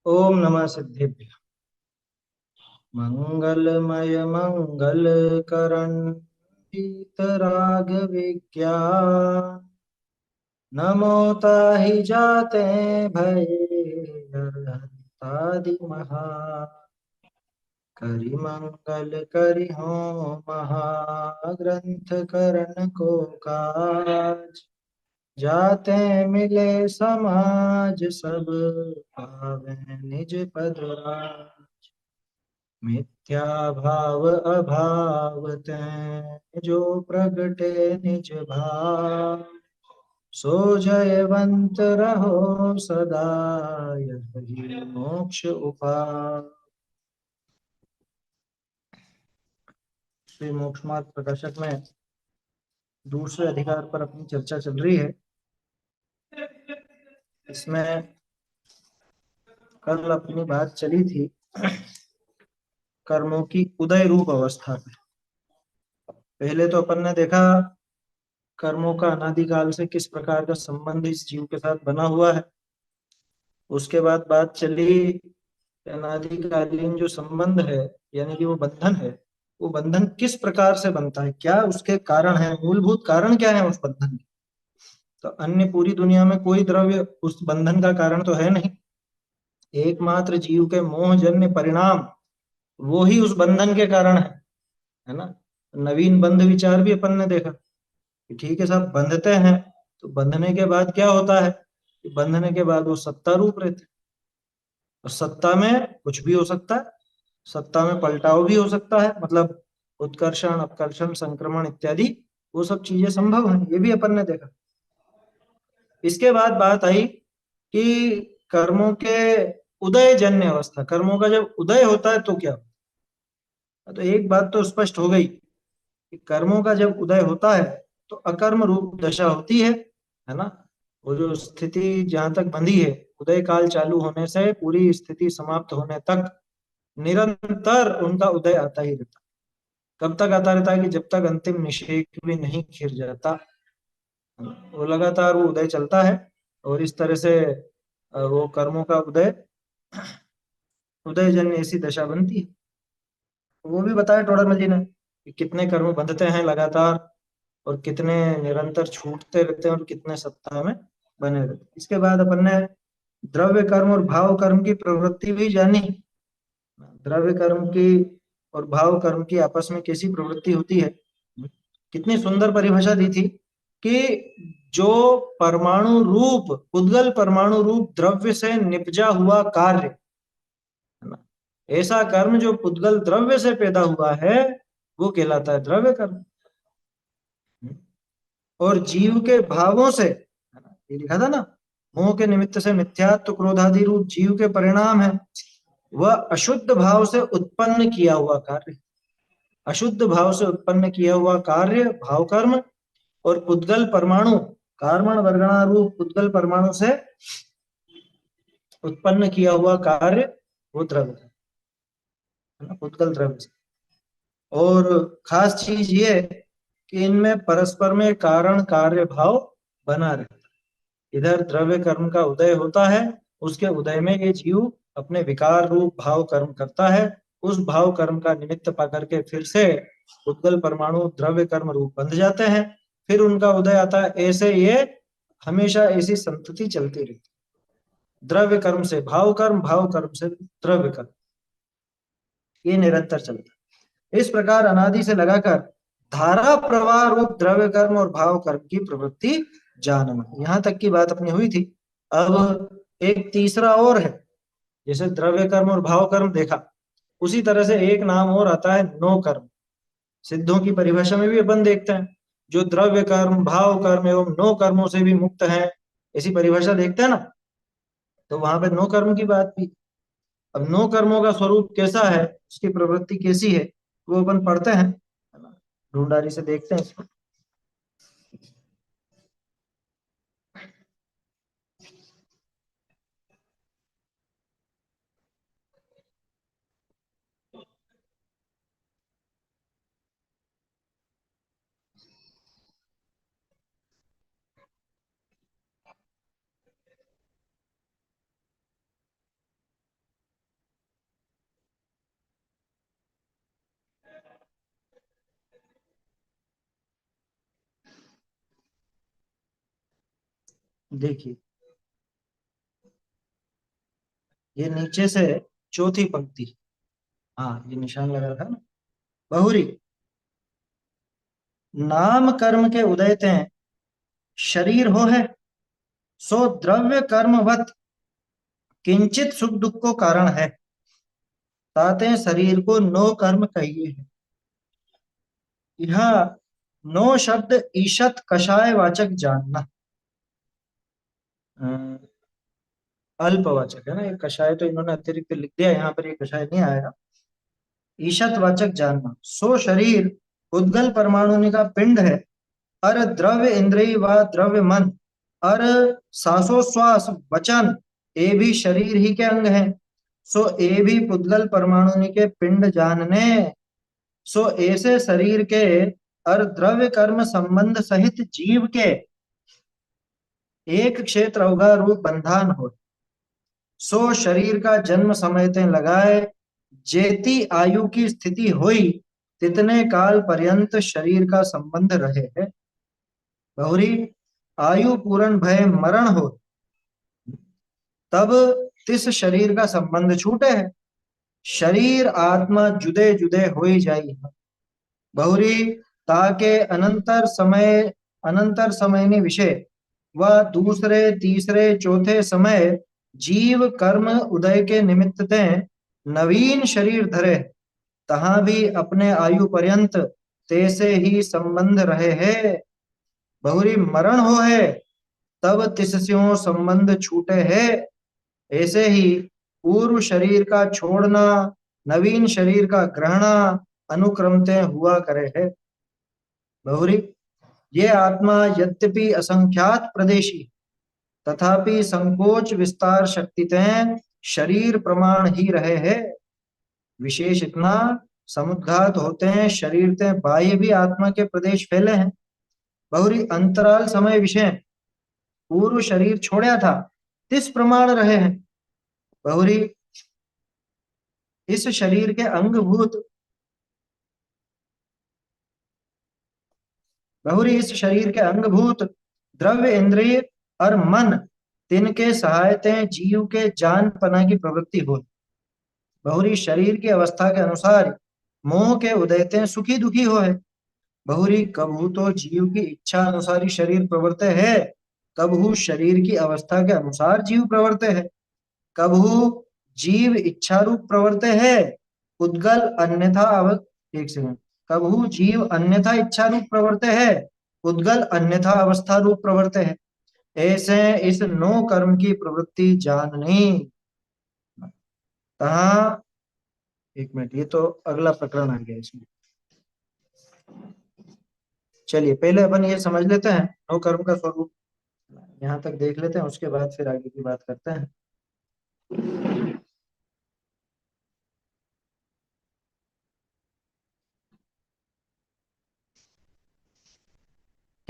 ओम नमः सिद्धेभ्य। मंगलमय मंगलकरण वीतराग विज्ञान नमो ताहि जाते भय हरतादि महा करि मंगल करि हो महाग्रंथ करण को काज जाते मिले समाज सब पावे निज पद राज। मिथ्या भाव अभाव तैं जो प्रगटे निज भाव सो जयवंत रहो सदा यही मोक्ष उपाय। श्री मोक्ष मार्ग प्रकाशक में दूसरे अधिकार पर अपनी चर्चा चल रही है। इसमें कल अपनी बात चली थी कर्मों की उदय रूप अवस्था पे। पहले तो अपन ने देखा कर्मों का अनादिकाल से किस प्रकार का संबंध इस जीव के साथ बना हुआ है। उसके बाद बात चली अनादिकालीन जो संबंध है यानी कि वो बंधन है, वो बंधन किस प्रकार से बनता है, क्या उसके कारण है, मूलभूत कारण क्या है उस बंधन के। तो अन्य पूरी दुनिया में कोई द्रव्य उस बंधन का कारण तो है नहीं। एकमात्र जीव के मोहजन्य परिणाम वो ही उस बंधन के कारण है ना। नवीन बंध विचार भी अपन ने देखा कि ठीक है साहब बंधते हैं, तो बंधने के बाद क्या होता है कि बंधने के बाद वो सत्ता रूप रहते हैं। और सत्ता में कुछ भी हो सकता है, सत्ता में पलटाव भी हो सकता है, मतलब उत्कर्षण अपकर्षण संक्रमण इत्यादि वो सब चीजें संभव हैं, ये भी अपन ने देखा। इसके बाद बात आई कि कर्मों के उदय जन्य अवस्था, कर्मों का जब उदय होता है तो क्या होता है। तो एक बात तो स्पष्ट हो गई कि कर्मों का जब उदय होता है तो अकर्म रूप दशा होती है ना। वो जो स्थिति जहां तक बंधी है, उदय काल चालू होने से पूरी स्थिति समाप्त होने तक निरंतर उनका उदय आता ही रहता है। कब तक आता रहता है कि जब तक अंतिम निषेक भी नहीं खिर जाता, वो लगातार वो उदय चलता है। और इस तरह से वो कर्मों का उदय उदय जन्य ऐसी दशा बनती है। वो भी बताया टोडरमल जी ने कि कितने कर्म बंधते हैं लगातार और कितने निरंतर छूटते रहते हैं और कितने सत्ता में बने रहते हैं। इसके बाद अपन ने द्रव्य कर्म और भाव कर्म की प्रवृत्ति भी जानी। द्रव्य कर्म की और भाव कर्म की आपस में कैसी प्रवृत्ति होती है। कितनी सुंदर परिभाषा दी थी कि जो परमाणु रूप उद्गल परमाणु रूप द्रव्य से निपजा हुआ कार्य है ना, ऐसा कर्म जो उद्गल द्रव्य से पैदा हुआ है वो कहलाता है द्रव्य कर्म। और जीव के भावों से है ना, ये लिखा था ना, मोह के निमित्त से मिथ्यात्व क्रोधादि रूप जीव के परिणाम है, वह अशुद्ध भाव से उत्पन्न किया हुआ कार्य। अशुद्ध भाव से उत्पन्न किया हुआ कार्य भाव कर्म और उद्गल परमाणु कार्बन वर्गणा रूप उद्गल परमाणु से उत्पन्न किया हुआ कार्य वो द्रव्य है ना, उद्गल द्रव्य से। और खास चीज ये है कि इनमें परस्पर में कारण कार्य भाव बना रहता है। इधर द्रव्य कर्म का उदय होता है, उसके उदय में ये जीव अपने विकार रूप भाव कर्म करता है, उस भाव कर्म का निमित्त पा करके फिर से उद्गल परमाणु द्रव्य कर्म रूप बंध जाते हैं, फिर उनका उदय आता है। ऐसे ये हमेशा ऐसी संतति चलती रहती है, द्रव्य कर्म से भाव कर्म से द्रव्य कर्म, ये निरंतर चलता है। इस प्रकार अनादि से लगाकर धारा प्रवाह रूप द्रव्य कर्म और भाव कर्म की प्रवृत्ति जानना, यहाँ तक की बात अपनी हुई थी। अब एक तीसरा और है, जैसे द्रव्य कर्म और भाव कर्म देखा, उसी तरह से एक नाम और आता है नो कर्म। सिद्धों की परिभाषा में भी अपन देखते हैं जो द्रव्य कर्म भाव कर्म एवं नो कर्मों से भी मुक्त है, ऐसी परिभाषा देखते हैं ना। तो वहां पे नो कर्म की बात भी। अब नो कर्मों का स्वरूप कैसा है, उसकी प्रवृत्ति कैसी है, वो अपन पढ़ते हैं है ना, ढूंढारी से देखते हैं इसको। देखिए, ये नीचे से चौथी पंक्ति, हाँ ये निशान लगा रखा ना। बहुरी, नाम कर्म के उदय ते शरीर हो है, सो द्रव्य कर्मवत किंचित सुख दुख को कारण है, ताते शरीर को नो कर्म कहिए है। यह नो शब्द ईशत कषाय वाचक जानना, अ, अल्पवाचक है ना, ये कषाय तो इन्होंने अतिरिक्त लिख दिया, यहाँ पर ये कषाय नहीं आएगा। ईशत वाचक जानना, सो शरीर उद्गल परमाणु का पिंड है, अर द्रव्य इंद्रिय व द्रव्य मन, अर सांसोश्वास वचन, ये भी शरीर ही के अंग हैं। सो ये भी पुद्गल परमाणु के पिंड जानने, सो ऐसे शरीर के अर द्रव्य कर्म संबंध सहित जीव के एक क्षेत्र अवगा रूप बंधान हो, सो शरीर का जन्म समय ते लगाए, जेती आयु की स्थिति हुई, तितने काल पर्यंत शरीर का संबंध रहे है। बहुरी, आयु पूर्ण भय मरण हो, तब तिस शरीर का संबंध छूटे है, शरीर आत्मा जुदे जुदे हो ही जाई है। बहुरी, ताके अनंतर समय ने विषय व दूसरे तीसरे चौथे समय जीव कर्म उदय के निमित्त ते नवीन शरीर धरे, तहां भी अपने आयु पर्यंत तैसे ही संबंध रहे है। बहुरी, मरण हो है, तब तिसस्यों संबंध छूटे है, ऐसे ही पूर्व शरीर का छोड़ना, नवीन शरीर का ग्रहणा अनुक्रमते हुआ करे है। बहुरी, ये आत्मा यद्यपि असंख्यात प्रदेशी, तथापि संकोच विस्तार शक्तिते शरीर प्रमाण ही रहे हैं। विशेष इतना, समुद्घात होते हैं शरीर ते बाह्य भी आत्मा के प्रदेश फैले हैं। बहुरी, अंतराल समय विषय पूर्व शरीर छोड़ा था, तिस प्रमाण रहे हैं। बहुरी, इस शरीर के अंगभूत, बहुरी इस शरीर के अंगभूत द्रव्य इंद्रिय और मन, तिनके सहायते जीव के जान पना की प्रवृत्ति हो। बहुरी, शरीर की अवस्था के अनुसार मोह के उदयते सुखी दुखी हो है। बहुरी, कबहू तो जीव की इच्छा अनुसार ही शरीर प्रवर्ते है, कबहू शरीर की अवस्था के अनुसार जीव प्रवर्ते है, कबहू जीव इच्छा रूप प्रवर्ते है, उद्गल अन्यथा एक सेकंड, कबहू जीव अन्यथा इच्छा रूप प्रवर्ते है, उद्गल अन्यथा अवस्था रूप प्रवर्ते है। ऐसे इस नो कर्म की प्रवृत्ति जाननी। कहा, एक मिनट, ये तो अगला प्रकरण आ गया इसमें। चलिए पहले अपन ये समझ लेते हैं नो कर्म का स्वरूप, यहाँ तक देख लेते हैं, उसके बाद फिर आगे की बात करते हैं।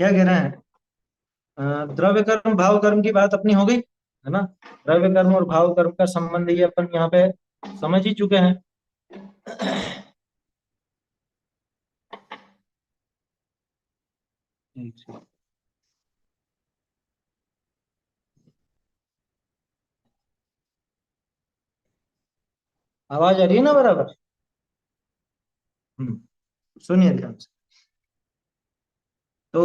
क्या कह रहे हैं, द्रव्य कर्म भाव कर्म की बात अपनी हो गई है ना। द्रव्य कर्म और भाव कर्म का संबंध ये अपन यहाँ पे समझ ही चुके हैं। आवाज आ रही है ना बराबर। सुनिए ध्यान से। तो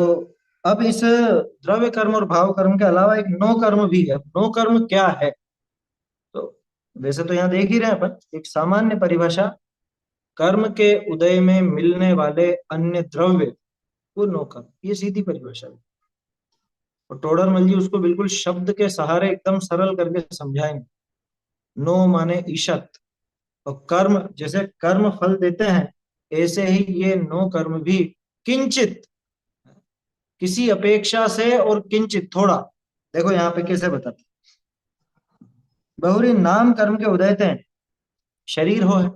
अब इस द्रव्य कर्म और भाव कर्म के अलावा एक नो कर्म भी है। नो कर्म क्या है, तो वैसे तो यहाँ देख ही रहे हैं अपन, एक सामान्य परिभाषा, कर्म के उदय में मिलने वाले अन्य द्रव्य को नो कर्म, ये सीधी परिभाषा है। और टोडरमल जी उसको बिल्कुल शब्द के सहारे एकदम सरल करके समझाएंगे। नो माने ईशत, और कर्म जैसे कर्म फल देते हैं, ऐसे ही ये नो कर्म भी किंचित, किसी अपेक्षा से और किंचित थोड़ा। देखो यहाँ पे कैसे बताते, बहुरी नाम कर्म के उदयते हैं शरीर हो है,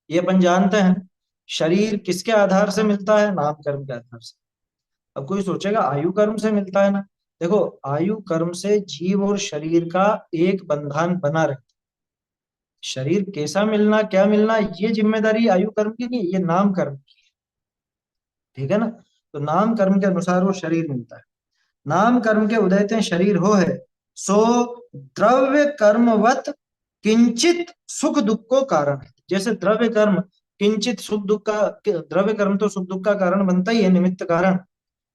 ये अपन जानते हैं। शरीर किसके आधार से मिलता है, नाम कर्म के आधार से। अब कोई सोचेगा आयु कर्म से मिलता है ना, देखो आयु कर्म से जीव और शरीर का एक बंधन बना रहता है। शरीर कैसा मिलना क्या मिलना ये जिम्मेदारी आयु कर्म की नहीं, ये नाम कर्म की, ठीक है ना। तो नाम कर्म के अनुसार वो शरीर मिलता है। नाम कर्म के उदयते शरीर हो है, सो द्रव्य कर्मवत किंचित सुख दुख को कारण है। जैसे द्रव्य कर्म किंचित सुख दुख का, द्रव्य कर्म तो सुख दुख का कारण बनता ही है, निमित्त कारण।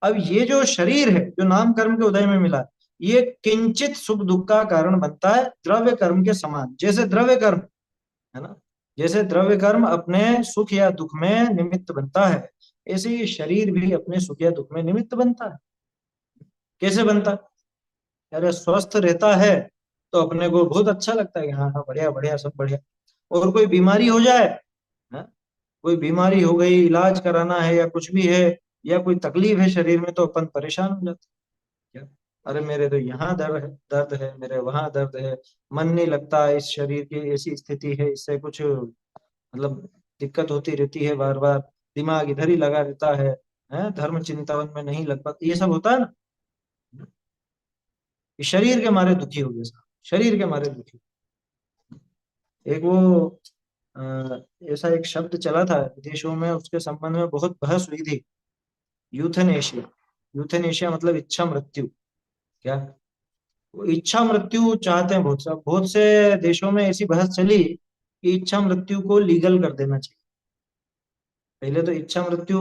अब ये जो शरीर है जो नाम कर्म के उदय में मिला, ये किंचित सुख दुख का कारण बनता है द्रव्य कर्म के समान। जैसे द्रव्य कर्म है ना, जैसे द्रव्य कर्म अपने सुख या दुख में निमित्त बनता है, ऐसे ही शरीर भी अपने सुख या दुख में निमित्त बनता है। कैसे बनता है? अरे स्वस्थ रहता है तो अपने को बहुत अच्छा लगता है कि हाँ हाँ बढ़िया बढ़िया सब बढ़िया। और कोई बीमारी हो जाए, हाँ, कोई बीमारी हो गई, इलाज कराना है या कुछ भी है, या कोई तकलीफ है शरीर में, तो अपन परेशान हो जाते हैं। क्या? अरे मेरे तो यहाँ दर्द है, मेरे वहां दर्द है, मन नहीं लगता, इस शरीर की ऐसी स्थिति है, इससे कुछ मतलब दिक्कत होती रहती है बार बार, दिमाग इधर ही लगा रहता है, धर्म चिंतन में नहीं लग पाता, ये सब होता है ना। कि शरीर के मारे दुखी हो गया साहब, शरीर के मारे दुखी। एक वो अ, ऐसा एक शब्द चला था विदेशों में, उसके संबंध में बहुत बहस हुई थी, यूथेनेशिया। यूथेनेशिया मतलब इच्छा मृत्यु। क्या? वो इच्छा मृत्यु चाहते हैं बहुत से देशों में ऐसी बहस चली कि इच्छा मृत्यु को लीगल कर देना चाहिए। पहले तो इच्छा मृत्यु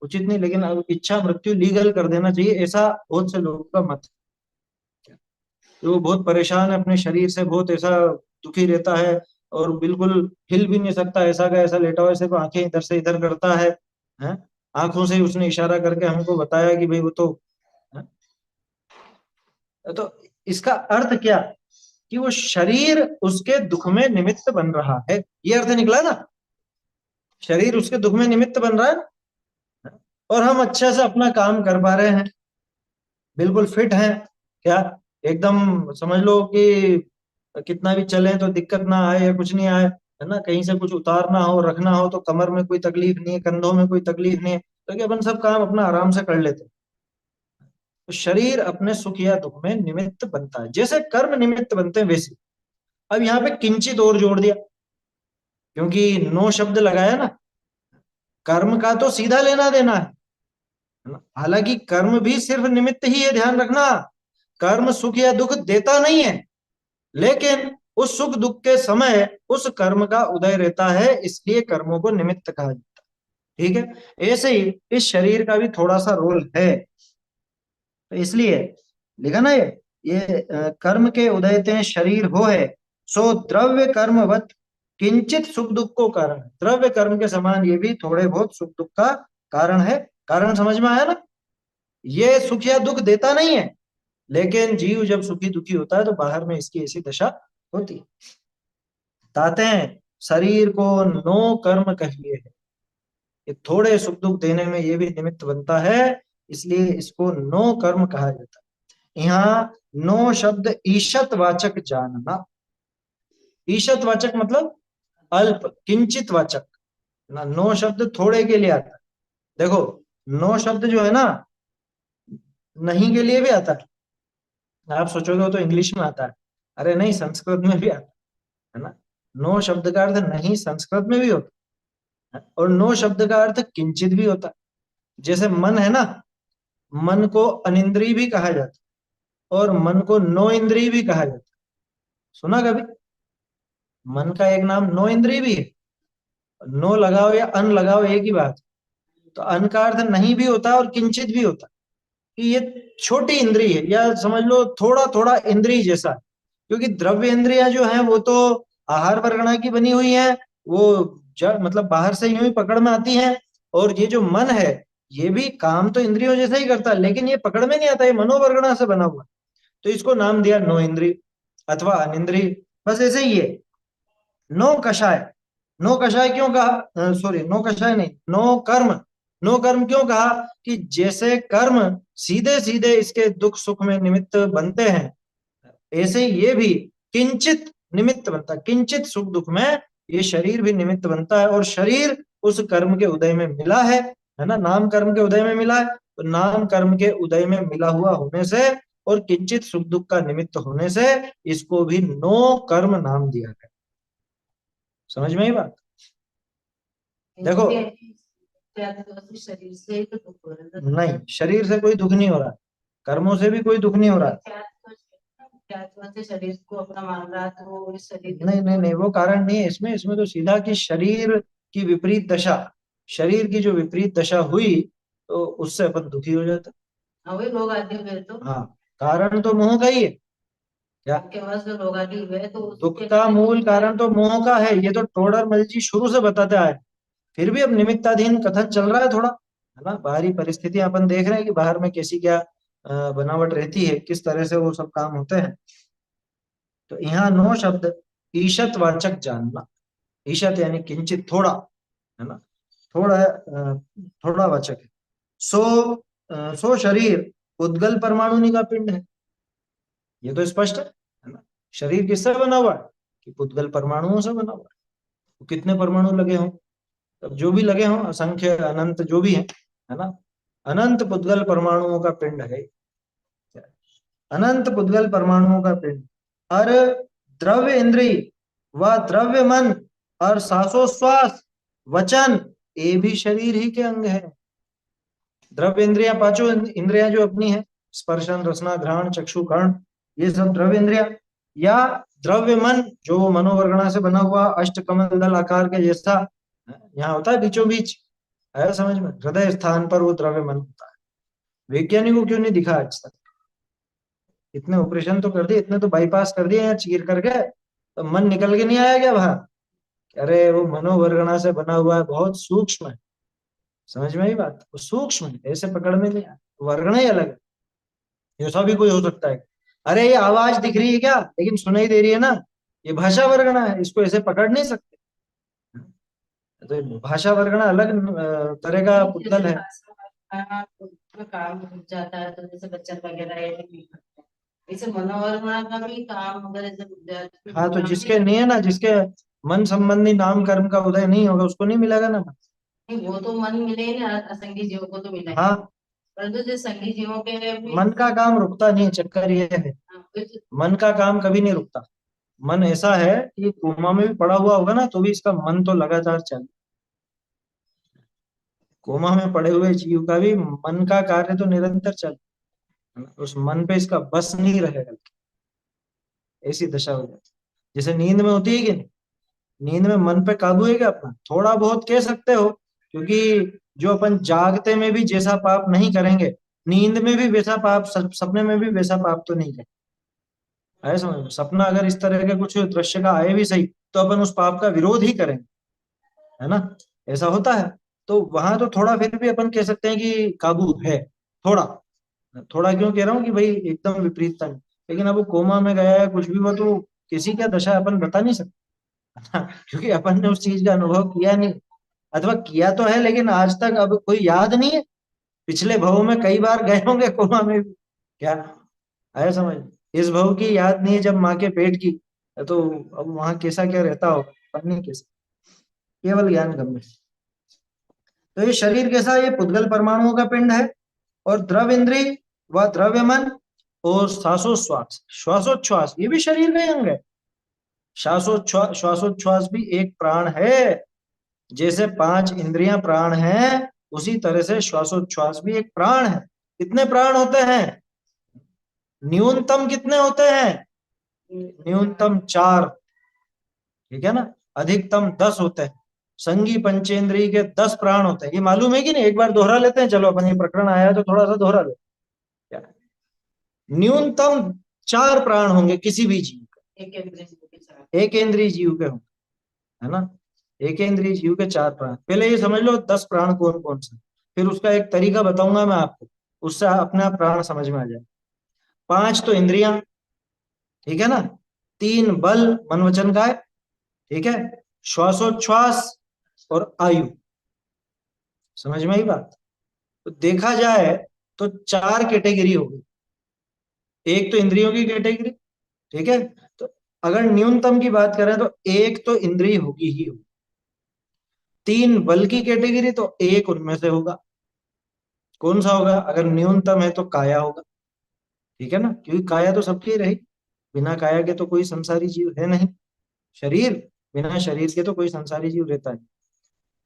उचित नहीं, लेकिन अब इच्छा मृत्यु लीगल कर देना चाहिए, ऐसा बहुत से लोगों का मत है। तो वो बहुत परेशान है अपने शरीर से, बहुत ऐसा दुखी रहता है, और बिल्कुल हिल भी नहीं सकता, ऐसा का ऐसा लेटा हुआ है, सिर्फ आंखें इधर से इधर करता है। आंखों से ही उसने इशारा करके हमको बताया कि भाई वो तो है? तो इसका अर्थ क्या? कि वो शरीर उसके दुख में निमित्त बन रहा है, ये अर्थ निकला ना। शरीर उसके दुख में निमित्त बन रहा है ना। और हम अच्छे से अपना काम कर पा रहे हैं, बिल्कुल फिट हैं। क्या? एकदम समझ लो कि कितना भी चले तो दिक्कत ना आए या कुछ नहीं आए, है ना, कहीं से कुछ उतारना हो रखना हो तो कमर में कोई तकलीफ नहीं है, कंधों में कोई तकलीफ नहीं है, तो कि अपन सब काम अपना आराम से कर लेते हैं। तो शरीर अपने सुख या दुख में निमित्त बनता है, जैसे कर्म निमित्त बनते हैं वैसे। अब यहाँ पे किंचित और जोड़ दिया, क्योंकि नो शब्द लगाया ना, कर्म का तो सीधा लेना देना है ना। हालांकि कर्म भी सिर्फ निमित्त ही है, ध्यान रखना। कर्म सुख या दुख देता नहीं है, लेकिन उस सुख दुख के समय उस कर्म का उदय रहता है, इसलिए कर्मों को निमित्त कहा जाता है। ठीक है, ऐसे ही इस शरीर का भी थोड़ा सा रोल है, तो इसलिए लिखा ना ये कर्म के उदयते शरीर हो है, सो द्रव्य कर्मवत किंचित सुख दुख को कारण है। द्रव्य कर्म के समान ये भी थोड़े बहुत सुख दुख का कारण है। कारण समझ में आया ना? ये सुख या दुख देता नहीं है, लेकिन जीव जब सुखी दुखी होता है तो बाहर में इसकी ऐसी दशा होती है। ताते हैं शरीर को नो कर्म कहिए है, ये थोड़े सुख दुख देने में ये भी निमित्त बनता है, इसलिए इसको नो कर्म कहा जाता है। यहाँ नो शब्द ईशत वाचक जानना। ईशत वाचक मतलब अल्प किंचित वाचक ना, नो शब्द थोड़े के लिए आता है। देखो, नो शब्द जो है ना, नहीं के लिए भी आता है। आप सोचोगे वो तो इंग्लिश में आता है, अरे नहीं, संस्कृत में भी आता है ना। नो शब्द का अर्थ नहीं संस्कृत में भी होता है, और नो शब्द का अर्थ किंचित भी होता है। जैसे मन है ना, मन को अनिंद्रिय भी कहा जाता है, और मन को नो इंद्रिय भी कहा जाता है। सुना कभी? मन का एक नाम नो इंद्रिय भी है। नो लगाओ या अन लगाओ एक ही बात। तो अन का अर्थ नहीं भी होता है और किंचित भी होता है, कि ये छोटी इंद्रिय है, या समझ लो थोड़ा थोड़ा इंद्रिय जैसा है। क्योंकि द्रव्य इंद्रियां जो है वो तो आहार वर्गणा की बनी हुई है, वो जड़ मतलब बाहर से यूं ही पकड़ में आती है। और ये जो मन है, ये भी काम तो इंद्रियों जैसा ही करता है, लेकिन ये पकड़ में नहीं आता, ये मनोवर्गणा से बना हुआ है। तो इसको नाम दिया नो इंद्रिय अथवा अनिंद्रिय। बस ऐसे ही है। नो कषाय, नो कषाय क्यों कहा, सॉरी नो कषाय नहीं, नो कर्म। नो कर्म क्यों कहा? कि जैसे कर्म सीधे सीधे इसके दुख सुख में निमित्त बनते हैं, ऐसे ही ये भी किंचित निमित्त बनता है, किंचित सुख दुख में ये शरीर भी निमित्त बनता है। और शरीर उस कर्म के उदय में मिला है ना, नाम कर्म के उदय में मिला है, तो नाम कर्म के उदय में मिला हुआ होने से और किंचित सुख दुख का निमित्त होने से इसको भी नो कर्म नाम दिया गया। समझ में ही बात? देखो, शरीर से ही तो दुख हो रहा है। नहीं, शरीर से कोई दुख नहीं हो रहा, कर्मों से भी कोई दुख नहीं हो रहा है। से शरीर को अपना मान रहा है, तो इस शरीर नहीं नहीं नहीं, वो कारण नहीं है इसमें। इसमें तो सीधा कि शरीर की विपरीत दशा, शरीर की जो विपरीत दशा हुई तो उससे अपन दुखी हो जाते। वही रोग आदि हुए तो हाँ, कारण तो मोह का ही है। क्या? आपके पास जो रोग आदि हुए तो दुख का मूल कारण तो मोह का है, ये तो टोडरमल जी शुरू से बताते आए। फिर भी अब निमित्ताधीन कथन चल रहा है थोड़ा, है ना। बाहरी परिस्थितियां अपन देख रहे हैं कि बाहर में कैसी क्या बनावट रहती है, किस तरह से वो सब काम होते हैं। तो यहाँ नो शब्द ईशत वाचक जानना। ईशत यानी किंचित, थोड़ा, है ना। थोड़ा थोड़ा वाचक है। सो सो शरीर उद्गल परमाणु का पिंड है। ये तो स्पष्ट है ना। शरीर किससे बना हुआ है? कि उद्गल परमाणुओं से बना हुआ है। तो कितने परमाणु लगे हों? तब जो भी लगे हों, असंख्य अनंत जो भी है ना, अनंत पुद्गल परमाणुओं का पिंड है। अनंत पुद्गल परमाणुओं का पिंड। और द्रव्य इंद्रिय व द्रव्य मन और श्वासोश्वास वचन, ये भी शरीर ही के अंग है। द्रव्य इंद्रिया, पांचों इंद्रिया जो अपनी है, स्पर्शन रसना घ्राण चक्षु कर्ण, ये सब द्रव्य इंद्रिया। या द्रव्य मन, जो मनोवर्गणा से बना हुआ अष्ट कमल दल आकार के जैसा यहाँ होता है बीचों बीच, है समझ में, हृदय स्थान पर वो द्रव्य मन होता है। वैज्ञानिकों को क्यों नहीं दिखा आज तक? इतने ऑपरेशन तो कर दिए, इतने तो बाईपास कर दिए यहाँ चीर करके, तो मन निकल के नहीं आया क्या बाहर? अरे वो मनोवर्गणा से बना हुआ है, बहुत सूक्ष्म है। समझ में आई बात? वो सूक्ष्म है, ऐसे पकड़ में नहीं आया। वर्गणा ही अलग है। ऐसा भी कोई हो सकता है, अरे ये आवाज दिख रही है क्या लेकिन सुनाई दे रही है ना, ये भाषा वर्गणा है, इसको ऐसे पकड़ नहीं सकते। तो भाषा वर्गणा अलग तरह का पुतल है। काम रुक जाता है, तो जैसे बच्चन वगैरह ये नहीं करते। जैसे मनोवर्मणा का भी काम अगर ऐसे रुक जाए तो हाँ, तो काम जिसके नहीं है ना, जिसके मन संबंधी नाम कर्म का उदय नहीं होगा, उसको नहीं मिलेगा ना। नहीं, वो तो मन मिले ही ना, असंगी जीवों को तो मिला ही। हाँ, परंतु जो संगी जीवों के लिए भी मन का काम रुकता नहीं, चक्कर ये है। मन का काम कभी नहीं रुकता। मन ऐसा है कि कोमा में भी पड़ा हुआ होगा ना तो भी इसका मन तो लगातार चल। कोमा में पड़े हुए जीव का भी मन का कार्य तो निरंतर चल, उस मन पे इसका बस नहीं रहेगा। ऐसी दशा हो जाती है। जैसे नींद में होती है कि नहीं, नींद में मन पे काबू है क्या अपना? थोड़ा बहुत कह सकते हो, क्योंकि जो अपन जागते में भी जैसा पाप नहीं करेंगे, नींद में भी वैसा पाप, सपने में भी वैसा पाप तो नहीं करेंगे। है समझ में? सपना अगर इस तरह के कुछ दृश्य का आए भी सही, तो अपन उस पाप का विरोध ही करेंगे, है ना। ऐसा होता है। तो वहां तो थोड़ा फिर भी अपन कह सकते हैं कि काबू है, थोड़ा। थोड़ा क्यों कह रहा हूँ कि भाई एकदम विपरीतता नहीं। लेकिन अब वो कोमा में गया है, कुछ भी हुआ, तो किसी क्या दशा अपन बता नहीं सकते। क्योंकि अपन ने उस चीज का अनुभव किया नहीं, अथवा किया तो है लेकिन आज तक अब कोई याद नहीं है। पिछले भव में कई बार गए होंगे कोमा में भी। क्या आया समझ? इस भव की याद नहीं है जब माँ के पेट की, तो अब वहां कैसा क्या रहता हो, अपन नहीं कैसा, केवल ज्ञान गम्य। तो ये शरीर कैसा? ये पुद्गल परमाणुओं का पिंड है। और द्रव इंद्रिय व द्रव्य मन और श्वासोच्छ्वास, श्वासोच्छ्वास ये भी शरीर का ही अंग है। श्वासोच्छ्वास भी एक प्राण है। जैसे पांच इंद्रियां प्राण हैं, उसी तरह से श्वासोच्छ्वास भी एक प्राण है। कितने प्राण होते हैं? न्यूनतम कितने होते हैं? न्यूनतम चार, ठीक है ना। अधिकतम 10 होते हैं। संगी पंचेंद्रिय के 10 प्राण होते हैं, ये मालूम है कि नहीं? एक बार दोहरा लेते हैं, चलो अपन ये प्रकरण आया है तो थोड़ा सा दोहरा ले। क्या? न्यूनतम 4 प्राण होंगे किसी भी जीव के, एक इंद्रिय जीव के होंगे, है ना। एक इंद्रिय जीव के 4 प्राण। पहले ये समझ लो 10 प्राण कौन कौन से, फिर उसका एक तरीका बताऊंगा मैं आपको, उससे अपने आप प्राण समझ में आ जाए। 5 तो इंद्रियां, ठीक है ना। 3 बल, मन वचन काय, ठीक है। श्वासोच्छ्वास और आयु। समझ में आई बात? तो देखा जाए तो 4 कैटेगरी होगी। एक तो इंद्रियों की कैटेगरी, ठीक है। तो अगर न्यूनतम की बात करें तो एक तो इंद्रिय होगी ही होगी। 3 बल की कैटेगरी, तो एक उनमें से होगा। कौन सा होगा? अगर न्यूनतम है तो काया होगा, ठीक है ना, क्योंकि काया तो सबकी रही। बिना काया के तो कोई संसारी जीव है नहीं। शरीर, बिना शरीर के तो कोई संसारी जीव रहता है।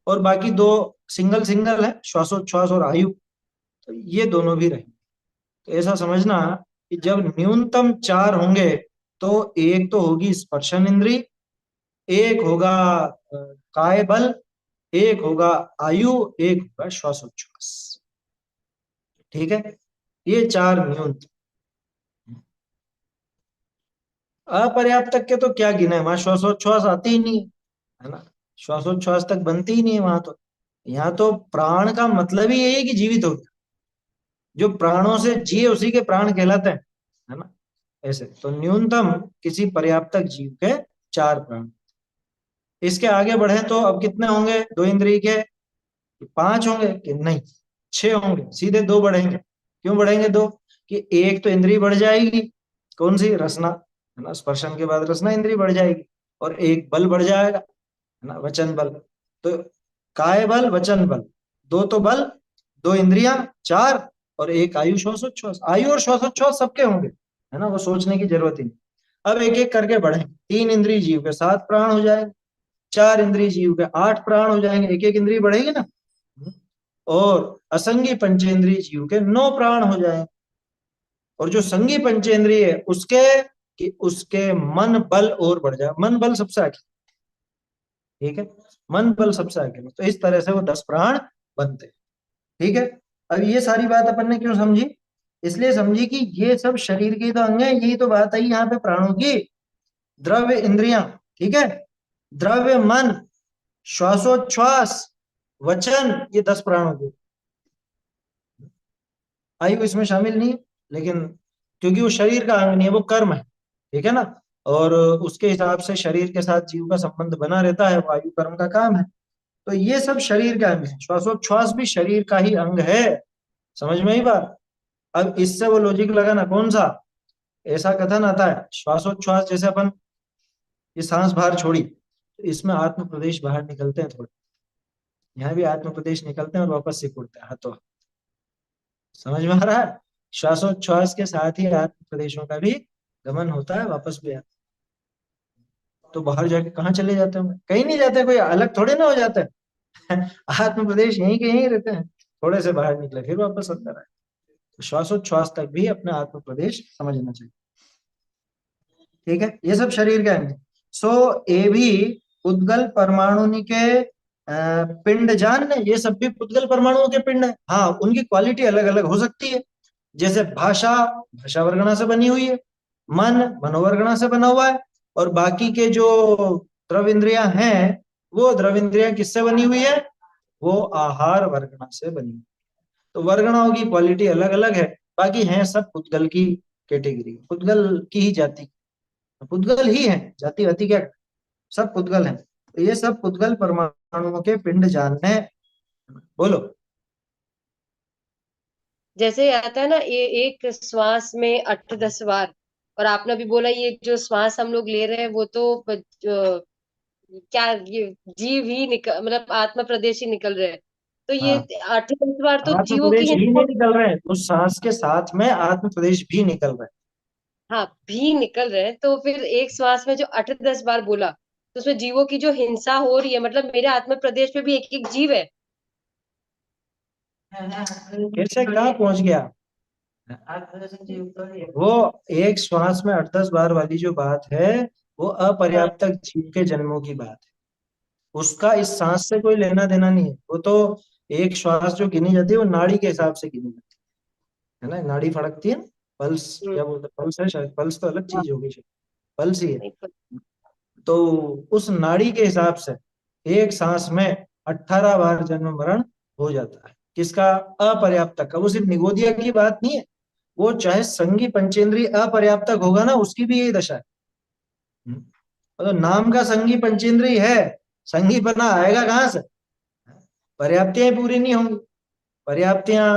और बाकी दो सिंगल सिंगल है, श्वासोच्छ्वास और आयु, तो ये दोनों भी रहे। तो ऐसा समझना कि जब न्यूनतम 4 होंगे तो एक तो होगी स्पर्शन इंद्री, एक होगा काय बल, एक होगा आयु, एक होगा श्वासोच्छ्वास। ठीक है, ये 4 न्यूनतम। अपर्याप्त तक के तो क्या गिने, वहां श्वासोच्छ्वास आती ही नहीं है ना, श्वासोच्छ्वास तक बनती ही नहीं है वहां तो। यहाँ तो प्राण का मतलब ही यही है कि जीवित हो गया, जो प्राणों से जिए उसी के प्राण कहलाते हैं, है ना। ऐसे तो न्यूनतम किसी पर्याप्तक जीव के 4 प्राण। इसके आगे बढ़े तो अब कितने होंगे दो इंद्रिय के, 5 होंगे कि नहीं, 6 होंगे, सीधे 2 बढ़ेंगे। क्यों बढ़ेंगे 2? कि एक तो इंद्रिय बढ़ जाएगी, कौन सी, रसना, है ना, स्पर्शन के बाद रसना इंद्रिय बढ़ जाएगी, और एक बल बढ़ जाएगा, है ना, वचन बल। तो काय बल वचन बल, 2 तो बल, 2 इंद्रियां, 4, और एक आयु श्वासोच्छ्वास। आयु और श्वासोच्छ्वास सबके होंगे, है ना, वो सोचने की जरूरत ही नहीं। अब एक एक करके बढ़े, 3 इंद्रिय जीव के 7 प्राण हो जाएंगे, 4 इंद्रिय जीव के 8 प्राण हो जाएंगे, एक एक इंद्रिय बढ़ेगी ना। और असंगी पंचेंद्रिय जीव के 9 प्राण हो जाएंगे। और जो संगी पंचेंद्रिय है उसके, कि उसके मन बल और बढ़ जाए, मन बल सबसे आगे। ठीक है, मन बल सबसे आगे, तो इस तरह से वो 10 प्राण बनते हैं। ठीक है, अब ये सारी बात अपन ने क्यों समझी, इसलिए समझी कि ये सब शरीर के तो अंग है, यही तो बात आई यहाँ पे प्राणों की। द्रव्य इंद्रियां, ठीक है, द्रव्य मन, श्वासोच्छ्वास, वचन, ये 10 प्राणों की। आयु इसमें शामिल नहीं है, लेकिन क्योंकि वो शरीर का अंग नहीं है, वो कर्म है। ठीक है ना, और उसके हिसाब से शरीर के साथ जीव का संबंध बना रहता है, वो आयु कर्म का काम है। तो ये सब शरीर का अंग है, श्वासोच्छ्वास भी शरीर का ही अंग है। समझ में ही बात। अब इससे वो लॉजिक लगाना कौन सा, ऐसा कथन आता है श्वासोच्छ्वास जैसे अपन ये सांस बाहर छोड़ी, तो इसमें आत्म प्रदेश बाहर निकलते हैं थोड़े, यहाँ भी आत्म प्रदेश निकलते हैं और वापस सिकुड़ते उड़ते हैं हाथों। समझ में आ रहा है, श्वासोच्छ्वास के साथ ही आत्म प्रदेशों का भी गमन होता है, वापस भी आता है। तो बाहर जाके कहाँ चले जाते हैं, कहीं नहीं जाते, कोई अलग थोड़े ना हो जाते हैं। आत्म प्रदेश यहीं के यहीं रहते हैं, थोड़े से बाहर निकले फिर वापस अंदर आए। तो श्वासोच्छ्वास तक भी अपना आत्म प्रदेश समझना चाहिए। ठीक है, ये सब शरीर के अंग है। सो ये भी उद्गल परमाणु के पिंड जान, ये सब भी उद्गल परमाणुओं के पिंड है। हाँ, उनकी क्वालिटी अलग अलग हो सकती है। जैसे भाषा, भाषा वर्गणा से बनी हुई है, मन मनोवर्गणा से बना हुआ है, और बाकी के जो द्रव इंद्रियां हैं, वो द्रव इंद्रियां किससे बनी हुई है, वो आहार वर्गणा से बनी हुई है। तो वर्गणाओं की क्वालिटी अलग अलग है, बाकी हैं सब पुद्गल की कैटेगरी, पुद्गल की ही जाति, पुद्गल ही है, जाति वाति क्या, सब पुद्गल हैं। तो ये सब पुद्गल परमाणुओं के पिंड जानने हैं। बोलो। जैसे आता है ना, ये एक श्वास में 8-10 बार, और आपने भी बोला ये जो श्वास हम लोग ले रहे हैं वो तो क्या ये जीव ही निकल, मतलब आत्मा प्रदेश ही निकल रहे हैं। तो ये हाँ, 8-10 बार तो आत्म जीवों की प्रदेश ही हिंसा। नहीं निकल रहे हैं, उस सांस के साथ में आत्म प्रदेश भी निकल रहे हाँ, भी निकल रहे हैं, तो फिर एक श्वास में जो 8-10 बार बोला, तो उसमें जीवों की जो हिंसा हो रही है, मतलब मेरे आत्मा प्रदेश में भी एक एक जीव है। हैं। कैसे कहाँ पहुंच गया वो, एक श्वास में 8-10 बार वाली जो बात है, वो हाँ। अपर्याप्त जीव के जन्मों की बात है। उसका इस सांस से कोई लेना देना नहीं है। वो तो एक श्वास जो गिनी जाती है वो नाड़ी के हिसाब से गिनी जाती है ना, नाड़ी फड़कती है ना, पल्स हम्म। क्या बोलते हैं, पल्स है शायद, पल्स तो अलग हाँ, चीज होगी शायद, पल्स ही है। नहीं तो उस नाड़ी के हिसाब से एक सांस में 18 बार जन्म मरण हो जाता है। किसका, अपर्याप्तक का। वो सिर्फ निगोदिया की बात नहीं है, वो चाहे संगी पंचेंद्रिय अपर्याप्तक होगा ना, उसकी भी यही दशा है। तो नाम का संगी पंचेंद्रिय है, संगी बना आएगा कहां से, पर्याप्तियां पूरी नहीं होंगी। पर्याप्तियां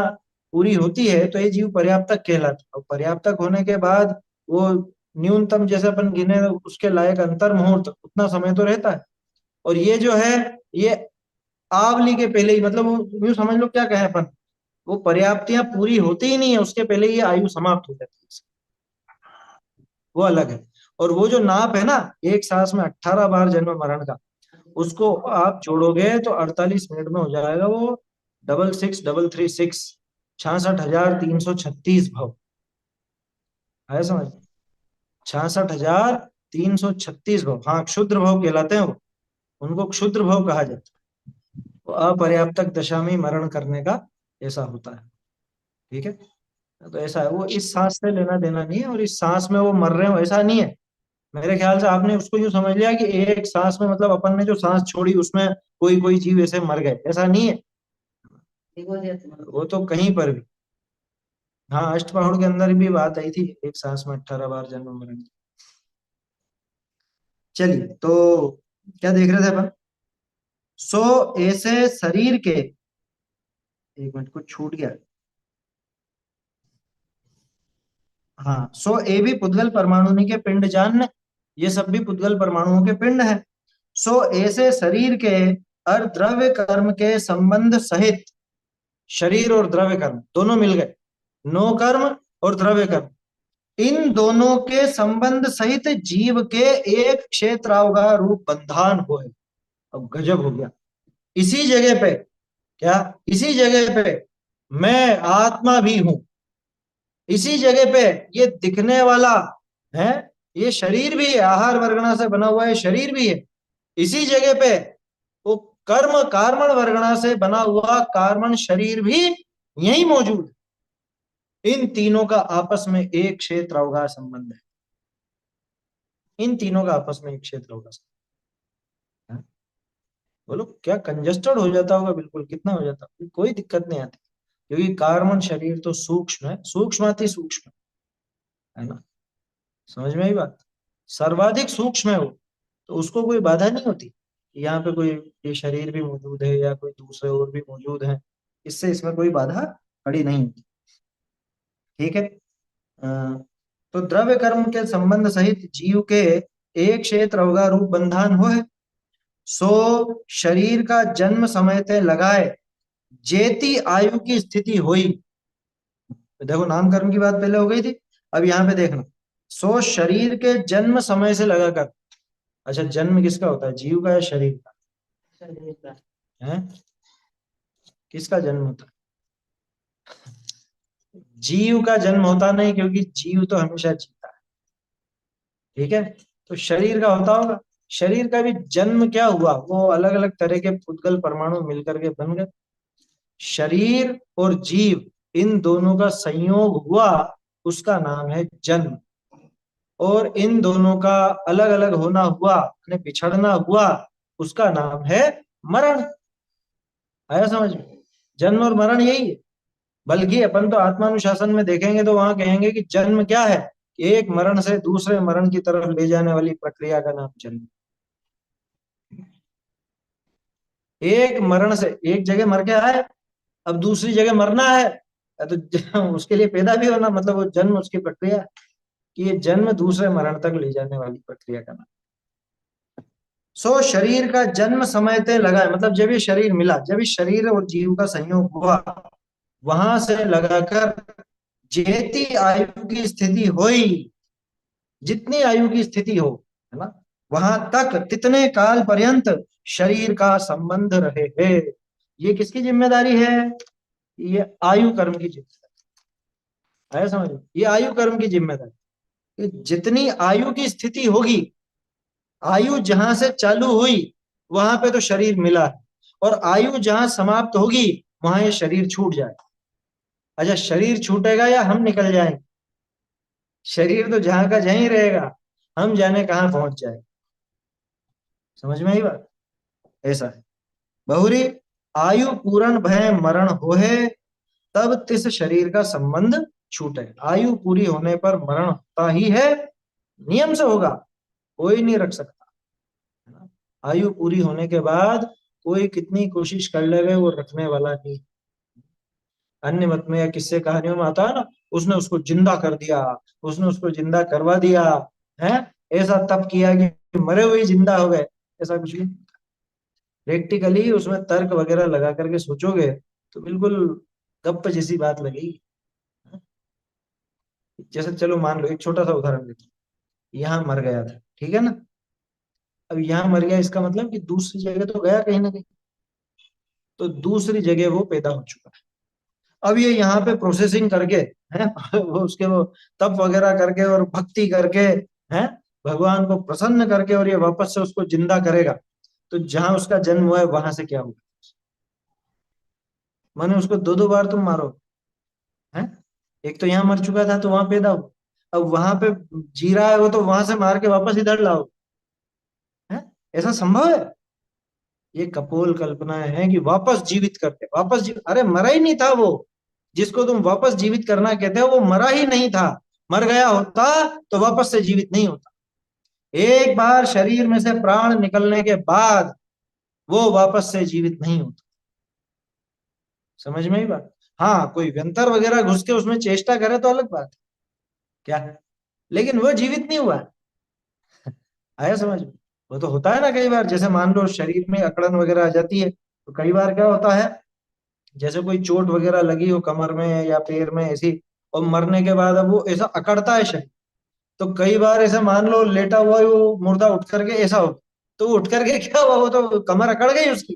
पूरी होती है तो ये जीव पर्याप्तक कहलाता है, और पर्याप्तक होने के बाद वो न्यूनतम जैसे अपन गिने उसके लायक अंतर मुहूर्त उतना समय तो रहता है। और ये जो है, ये आवली के पहले ही, मतलब वो यूं समझ लो क्या कहें अपन, वो पर्याप्तियां पूरी होती ही नहीं है उसके पहले ही ये आयु समाप्त हो जाती है, वो अलग है। और वो जो नाप है ना, एक सांस में 18 बार जन्म मरण का, उसको आप जोड़ोगे तो 48 मिनट में हो जाएगा वो 666336। 66,336 भव। है समझ? 66,336 भव, हाँ क्षुद्र भव कहलाते हैं वो, उनको क्षुद्र भव कहा जाता है। वो अपर्याप्तक दशा में मरण करने का ऐसा होता है। ठीक है, तो ऐसा है, वो इस सांस से लेना देना नहीं है, और इस सांस में वो मर रहे हो ऐसा नहीं है। मेरे ख्याल से आपने उसको यूं समझ लिया कि एक सांस में मतलब अपन ने जो सांस छोड़ी उसमें कोई कोई जीव ऐसे मर गए, ऐसा नहीं है। वो तो कहीं पर भी, हाँ अष्टपहाड़ के अंदर भी बात आई थी, एक सांस में 18 बार जन्म मरण। चलिए, तो क्या देख रहे थे अपन? सो ऐसे शरीर के, एक मिनट कुछ छूट गया। हाँ, सो ए भी पुद्गल परमाणु के पिंड जान, ये सब भी पुद्गल परमाणुओं के पिंड है। सो ऐसे शरीर के और द्रव्य कर्म के संबंध सहित, शरीर और द्रव्य कर्म दोनों मिल गए, नो कर्म और द्रव्य कर्म, इन दोनों के संबंध सहित जीव के एक क्षेत्रावगाह रूप बंधान हो है। अब गजब हो गया। इसी जगह पे, क्या इसी जगह पे मैं आत्मा भी हूं, इसी जगह पे ये दिखने वाला है, ये शरीर भी है, आहार वर्गणा से बना हुआ है शरीर भी है। इसी जगह पे वो कर्म कार्मण वर्गणा से बना हुआ कार्मण शरीर भी यही मौजूद है। इन तीनों का आपस में एक क्षेत्र अवगाह संबंध है, इन तीनों का आपस में एक क्षेत्र अवगाह संबंध है। बोलो क्या कंजस्टेड हो जाता होगा, बिल्कुल कितना हो जाता, कोई दिक्कत नहीं आती, क्योंकि कार्बन शरीर तो सूक्ष्म है, सूक्ष्माति सूक्ष्म है ना, समझ में आई बात? सर्वाधिक सूक्ष्म है वो, तो उसको कोई बाधा नहीं होती कि यहाँ पे कोई ये शरीर भी मौजूद है या कोई दूसरे और भी मौजूद है, इससे इसमें कोई बाधा खड़ी नहीं होती। ठीक है, अ, तो द्रव्य कर्म के संबंध सहित जीव के एक क्षेत्र अवगा रूप बंधान हो है। सो शरीर का जन्म समय ते लगाए जेती आयु की स्थिति हुई। देखो नाम कर्म की बात पहले हो गई थी, अब यहाँ पे देखना, सो शरीर के जन्म समय से लगाकर, अच्छा जन्म किसका होता है, जीव का या शरीर का? है किसका जन्म होता है? जीव का जन्म होता नहीं, क्योंकि जीव तो हमेशा जीता है। ठीक है, तो शरीर का होता होगा, शरीर का भी जन्म क्या हुआ, वो अलग अलग तरह के पुद्गल परमाणु मिलकर के बन गए। शरीर और जीव इन दोनों का संयोग हुआ, उसका नाम है जन्म, और इन दोनों का अलग अलग होना हुआ, यानी बिछड़ना हुआ, उसका नाम है मरण। आया समझ में? जन्म और मरण यही है। बल्कि अपन तो आत्मानुशासन में देखेंगे तो वहां कहेंगे कि जन्म क्या है, कि एक मरण से दूसरे मरण की तरफ ले जाने वाली प्रक्रिया का नाम जन्म। एक मरण से, एक जगह मर के आए, अब दूसरी जगह मरना है, तो उसके लिए पैदा भी होना, मतलब वो जन्म उसकी प्रक्रिया है, कि ये जन्म दूसरे मरण तक ले जाने वाली प्रक्रिया का नाम। सो शरीर का जन्म समय तय लगा है, मतलब जब ये शरीर मिला, जब इस शरीर और जीव का संयोग हुआ, वहां से लगाकर जेती आयु की स्थिति हुई, जितनी आयु की स्थिति हो, है ना, वहां तक तितने काल पर्यंत शरीर का संबंध रहे है। ये किसकी जिम्मेदारी है? ये आयु कर्म की जिम्मेदारी। आया समझ में? ये आयु कर्म की जिम्मेदारी, कि जितनी आयु की स्थिति होगी, आयु जहां से चालू हुई वहां पे तो शरीर मिला है, और आयु जहां समाप्त होगी वहां ये शरीर छूट जाए। अच्छा शरीर छूटेगा या हम निकल जाएंगे? शरीर तो जहां का जहीं रहेगा, हम जाने कहाँ पहुंच जाए। समझ में आई बात? ऐसा है। बहुरी आयु पूर्ण भय मरण होए, तब तिस शरीर का संबंध छूटे। आयु पूरी होने पर मरण होता ही है, नियम से होगा, कोई नहीं रख सकता, है ना? आयु पूरी होने के बाद कोई कितनी कोशिश कर ले वो रखने वाला नहीं। अन्य मत में या किस्से कहानियों में आता है ना, उसने उसको जिंदा कर दिया, उसने उसको जिंदा करवा दिया, है ऐसा तब किया कि मरे हुए ही जिंदा हो गए, ऐसा कुछ नहीं। प्रैक्टिकली उसमें तर्क वगैरह लगा करके सोचोगे तो बिल्कुल गप्प जैसी बात लगेगी। जैसे चलो मान लो एक छोटा सा उदाहरण देते हैं, यहाँ मर गया था, ठीक है ना, अब यहाँ मर गया इसका मतलब कि दूसरी जगह तो गया कहीं ना कहीं, तो दूसरी जगह वो पैदा हो चुका है। अब ये यहाँ पे प्रोसेसिंग करके है वो उसके वो तप वगैरह करके और भक्ति करके है भगवान को प्रसन्न करके और ये वापस से उसको जिंदा करेगा। तो जहां उसका जन्म हुआ है वहां से क्या होगा? माने उसको दो दो बार तुम मारो है। एक तो यहाँ मर चुका था तो वहां पैदा हो, अब वहां पे जी रहा है वो तो वहां से मार के वापस इधर लाओ है। ऐसा संभव है? ये कपोल कल्पनाएं हैं कि वापस जीवित करते वापस अरे मरा ही नहीं था वो, जिसको तुम वापस जीवित करना कहते हो वो मरा ही नहीं था। मर गया होता तो वापस से जीवित नहीं होता। एक बार शरीर में से प्राण निकलने के बाद वो वापस से जीवित नहीं होता। समझ में ही बात? हाँ, कोई व्यंतर वगैरह घुस के उसमें चेष्टा करे तो अलग बात है, क्या है, लेकिन वो जीवित नहीं हुआ। आया समझ में? वो तो होता है ना कई बार, जैसे मान लो शरीर में अकड़न वगैरह आ जाती है तो कई बार क्या होता है, जैसे कोई चोट वगैरह लगी हो कमर में या पैर में ऐसी, और मरने के बाद अब वो ऐसा अकड़ता है शरीर। तो कई बार ऐसा मान लो लेटा हुआ है वो मुर्दा उठ करके ऐसा हो, तो उठ करके क्या हुआ, वो तो कमर अकड़ गई उसकी,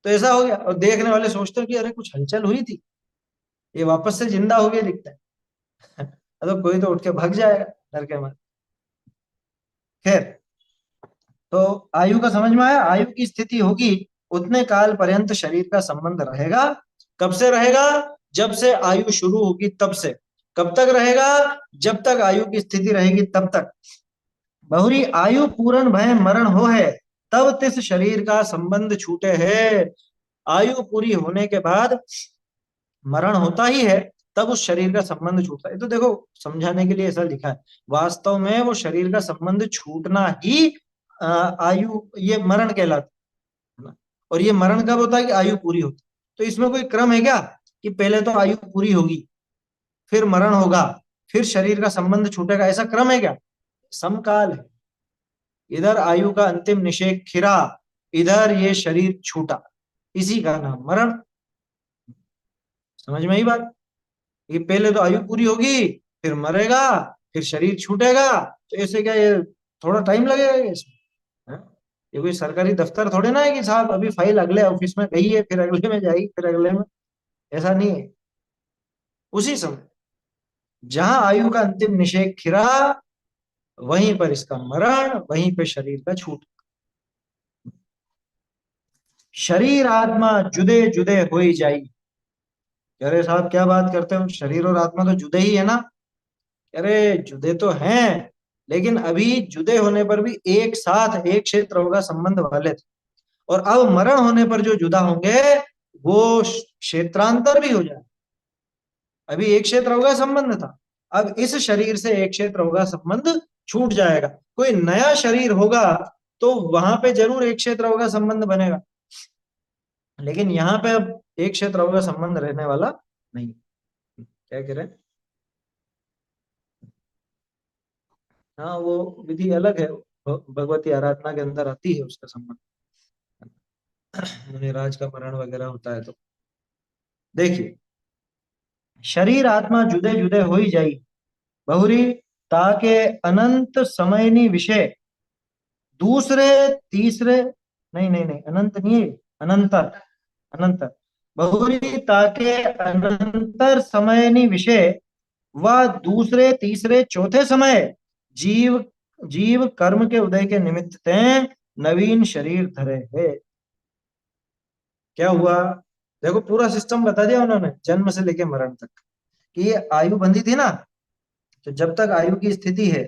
तो ऐसा हो गया। और देखने वाले सोचते हैं कि अरे कुछ हलचल हुई थी, ये वापस से जिंदा हो गया दिखता है तो कोई तो उठ के भाग जाएगा डर के मारे। खैर, तो आयु का समझ में आया। आयु की स्थिति होगी उतने काल पर्यंत शरीर का संबंध रहेगा। कब से रहेगा? जब से आयु शुरू होगी तब से। कब तक रहेगा? जब तक आयु की स्थिति रहेगी तब तक। बहुरी आयु पूर्ण भय मरण हो है, तब तिस शरीर का संबंध छूटे है। आयु पूरी होने के बाद मरण होता ही है, तब उस शरीर का संबंध छूटता है। तो देखो समझाने के लिए ऐसा लिखा है, वास्तव में वो शरीर का संबंध छूटना ही आयु, ये मरण कहलाता है ना। और ये मरण कब होता है? कि आयु पूरी होती है। तो इसमें कोई क्रम है क्या कि पहले तो आयु पूरी होगी, फिर मरण होगा, फिर शरीर का संबंध छूटेगा? ऐसा क्रम है क्या? समकाल है। इधर आयु का अंतिम निषेक खिरा, इधर ये शरीर छूटा, इसी का नाम मरण। समझ में ही बात? ये पहले तो आयु पूरी होगी, फिर मरेगा, फिर शरीर छूटेगा। तो ऐसे क्या ये थोड़ा टाइम लगेगा ये इसमें? हाँ? ये कोई सरकारी दफ्तर थोड़े ना है कि साहब अभी फाइल अगले ऑफिस में गई है फिर अगले में जाएगी फिर अगले में। ऐसा नहीं है। उसी समय जहां आयु का अंतिम निषेक खिरा, वहीं पर इसका मरण, वहीं पे शरीर का छूट। शरीर आत्मा जुदे जुदे हो ही जाई। अरे साहब क्या बात करते हो, शरीर और आत्मा तो जुदे ही है ना। अरे जुदे तो हैं, लेकिन अभी जुदे होने पर भी एक साथ एक क्षेत्र होगा संबंध वाले थे, और अब मरण होने पर जो जुदा होंगे वो क्षेत्रांतर भी हो जाए। अभी एक क्षेत्र होगा संबंध था, अब इस शरीर से एक क्षेत्र होगा संबंध छूट जाएगा। कोई नया शरीर होगा तो वहां पे जरूर एक क्षेत्र होगा संबंध बनेगा, लेकिन यहाँ पे अब एक क्षेत्र होगा संबंध रहने वाला नहीं। क्या कह रहे हैं? हाँ, वो विधि अलग है, भगवती आराधना के अंदर आती है उसका संबंध। मुनिराज का मरण वगैरह होता है तो देखिए, शरीर आत्मा जुदे जुदे हो ही जाई, बहुरी ताके अनंत समयनी विषय दूसरे तीसरे, नहीं नहीं नहीं, अनंत नहीं है, अनंतर, अनंतर। बहुरी ताके अनंतर समयनी विषय व दूसरे तीसरे चौथे समय जीव जीव कर्म के उदय के निमित्त ते नवीन शरीर धरे है। क्या हुआ? देखो पूरा सिस्टम बता दिया उन्होंने जन्म से लेके मरण तक, कि ये आयु बंधी थी ना, तो जब तक आयु की स्थिति है,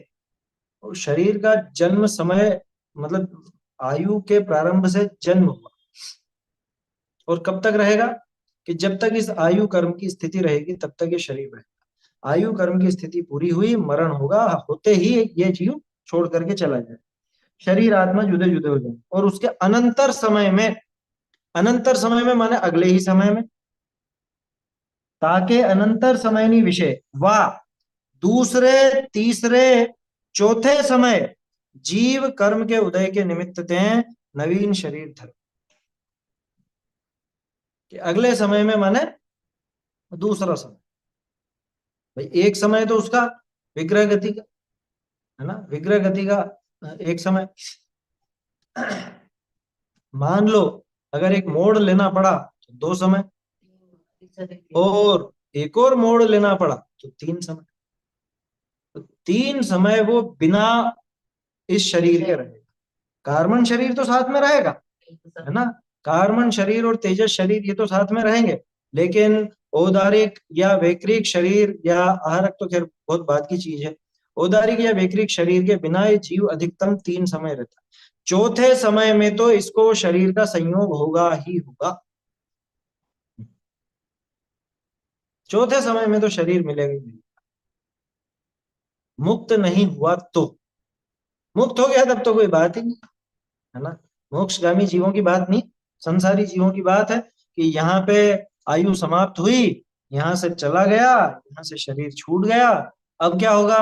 और शरीर का जन्म समय मतलब आयु के प्रारंभ से जन्म हुआ, और कब तक रहेगा? कि जब तक इस आयु कर्म की स्थिति रहेगी तब तक ये शरीर रहेगा। आयु कर्म की स्थिति पूरी हुई, मरण होगा, होते ही ये जीव छोड़ करके चला जाए। शरीर आत्मा जुदे जुदे हो जाए, और उसके अनंतर समय में, अनंतर समय में माने अगले ही समय में, ताके अनंतर समय नहीं विषय वा दूसरे तीसरे चौथे समय जीव कर्म के उदय के निमित्त ते नवीन शरीर धर। कि अगले समय में माने दूसरा समय। भाई एक समय तो उसका विग्रह गति का है ना, विग्रह गति का एक समय। मान लो अगर एक मोड़ लेना पड़ा तो दो समय, और एक और मोड़ लेना पड़ा तो 3 समय। तो 3 समय वो बिना इस शरीर के रहेगा। कार्बन शरीर तो साथ में रहेगा, है ना, कार्बन शरीर और तेजस शरीर ये तो साथ में रहेंगे, लेकिन औदारिक या वैक्रिक शरीर या आहारक तो खैर बहुत बात की चीज है। औदारिक या वैक्रिक शरीर के बिना ये जीव अधिकतम 3 समय रहता है। चौथे समय में तो इसको शरीर का संयोग होगा ही होगा। चौथे समय में तो शरीर मिलेगा ही मिलेगा। मुक्त नहीं हुआ तो, मुक्त हो गया तब तो कोई बात ही नहीं, है ना। मोक्षगामी जीवों की बात नहीं, संसारी जीवों की बात है कि यहाँ पे आयु समाप्त हुई, यहाँ से चला गया, यहाँ से शरीर छूट गया। अब क्या होगा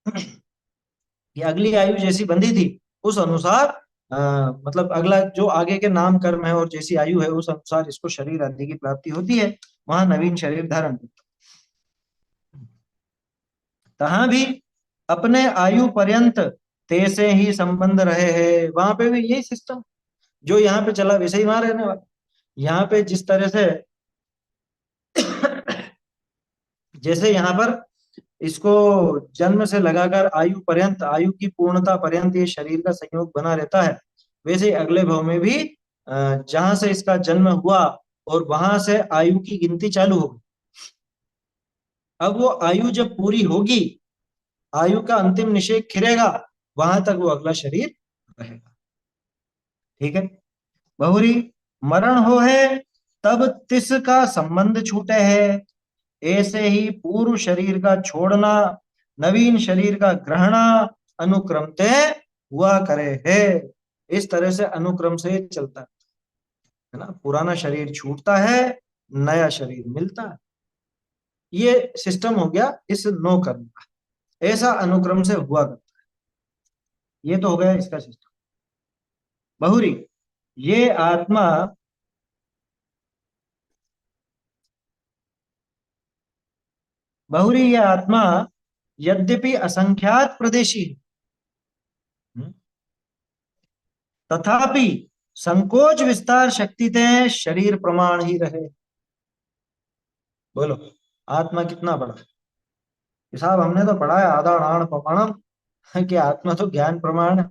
कि अगली आयु जैसी बंधी थी उस अनुसार मतलब अगला जो आगे के नाम कर्म है और जैसी आयु है उस अनुसार इसको शरीर आदि की प्राप्ति होती है, वहां नवीन शरीर धारण करता है। तहां भी अपने आयु पर्यंत तैसे ही संबंध रहे हैं, वहां पे भी यही सिस्टम जो यहाँ पे चला वैसे ही वहां रहने वाला। यहाँ पे जिस तरह से जैसे यहाँ पर इसको जन्म से लगाकर आयु पर्यंत, आयु की पूर्णता पर्यंत ये शरीर का संयोग बना रहता है, वैसे ही अगले भाव में भी जहां से इसका जन्म हुआ और वहां से आयु की गिनती चालू होगी। अब वो आयु जब पूरी होगी, आयु का अंतिम निषेध खिरेगा, वहां तक वो अगला शरीर रहेगा। ठीक है। बहुरी मरण हो है तब तिस का संबंध छूटे है, ऐसे ही पूर्व शरीर का छोड़ना, नवीन शरीर का ग्रहण अनुक्रम तय हुआ करे है। इस तरह से अनुक्रम से चलता है ना, पुराना शरीर छूटता है, नया शरीर मिलता है। ये सिस्टम हो गया इस 9 कर्म का, ऐसा अनुक्रम से हुआ करता है। ये तो हो गया इसका सिस्टम। बहुरी ये आत्मा बहुरी ये आत्मा यद्यपि असंख्यात प्रदेशी है, तथापि संकोच विस्तार शक्ति ते शरीर प्रमाण ही रहे। बोलो आत्मा कितना बड़ा है। साहब हमने तो पढ़ा है आदान प्रमाणम कि आत्मा तो ज्ञान प्रमाण है।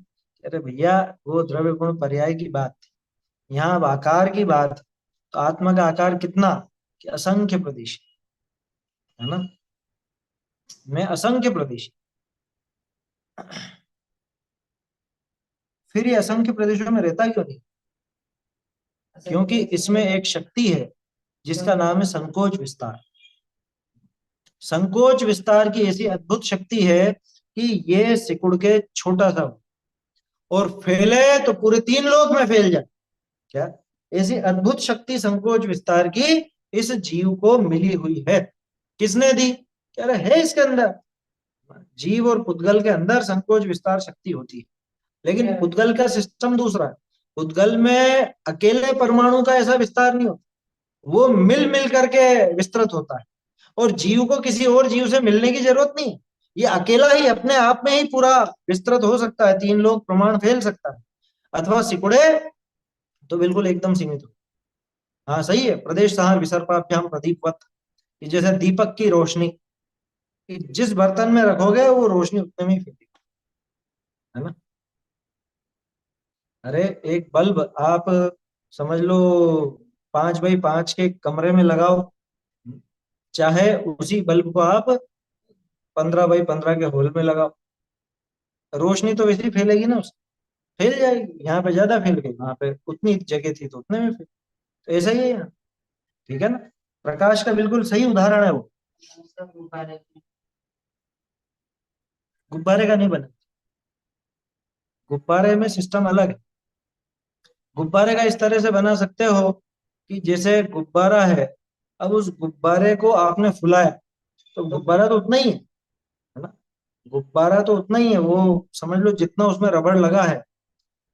अरे भैया वो द्रव्य गुण पर्याय की बात थी, यहाँ अब आकार की बात। तो आत्मा का आकार कितना कि असंख्य प्रदेश, है ना, मैं असंख्य प्रदेश। फिर ये असंख्य प्रदेशों में रहता क्यों नहीं? क्योंकि इसमें एक शक्ति है जिसका नाम है संकोच विस्तार। संकोच विस्तार की ऐसी अद्भुत शक्ति है कि ये सिकुड़ के छोटा सा हो और फैले तो पूरे 3 लोक में फैल जाए। क्या ऐसी अद्भुत शक्ति संकोच विस्तार की इस जीव को मिली हुई है? किसने दी? कह रहे है इसके अंदर। जीव और पुद्गल के अंदर संकोच विस्तार शक्ति होती है, लेकिन पुद्गल का सिस्टम दूसरा है। पुद्गल में अकेले परमाणु का ऐसा विस्तार नहीं होता, वो मिल मिल करके विस्तृत होता है। और जीव को किसी और जीव से मिलने की जरूरत नहीं, ये अकेला ही अपने आप में ही पूरा विस्तृत हो सकता है, 3 लोक प्रमाण फैल सकता है। अथवा सिकुड़े तो बिल्कुल एकदम सीमित हो। हाँ सही है, प्रदेश सहार विसर्पाभ्याम प्रदीपवत, कि जैसे दीपक की रोशनी, कि जिस बर्तन में रखोगे वो रोशनी उतने में ही फैलेगी, है ना। अरे एक बल्ब आप समझ लो 5x5 के कमरे में लगाओ, चाहे उसी बल्ब को आप 15x15 के हॉल में लगाओ, रोशनी तो वैसे ही फैलेगी ना, उससे फैल जाएगी। यहाँ पे ज्यादा फैल गई, वहां पे उतनी जगह थी तो उतने में फैल, तो ऐसा ही है यहाँ। ठीक है ना, प्रकाश का बिल्कुल सही उदाहरण है वो। गुब्बारे का नहीं बना, गुब्बारे में सिस्टम अलग है। गुब्बारे का इस तरह से बना सकते हो कि जैसे गुब्बारा है, अब उस गुब्बारे को आपने फुलाया तो गुब्बारा तो उतना ही है ना, गुब्बारा तो उतना ही है। वो समझ लो जितना उसमें रबड़ लगा है,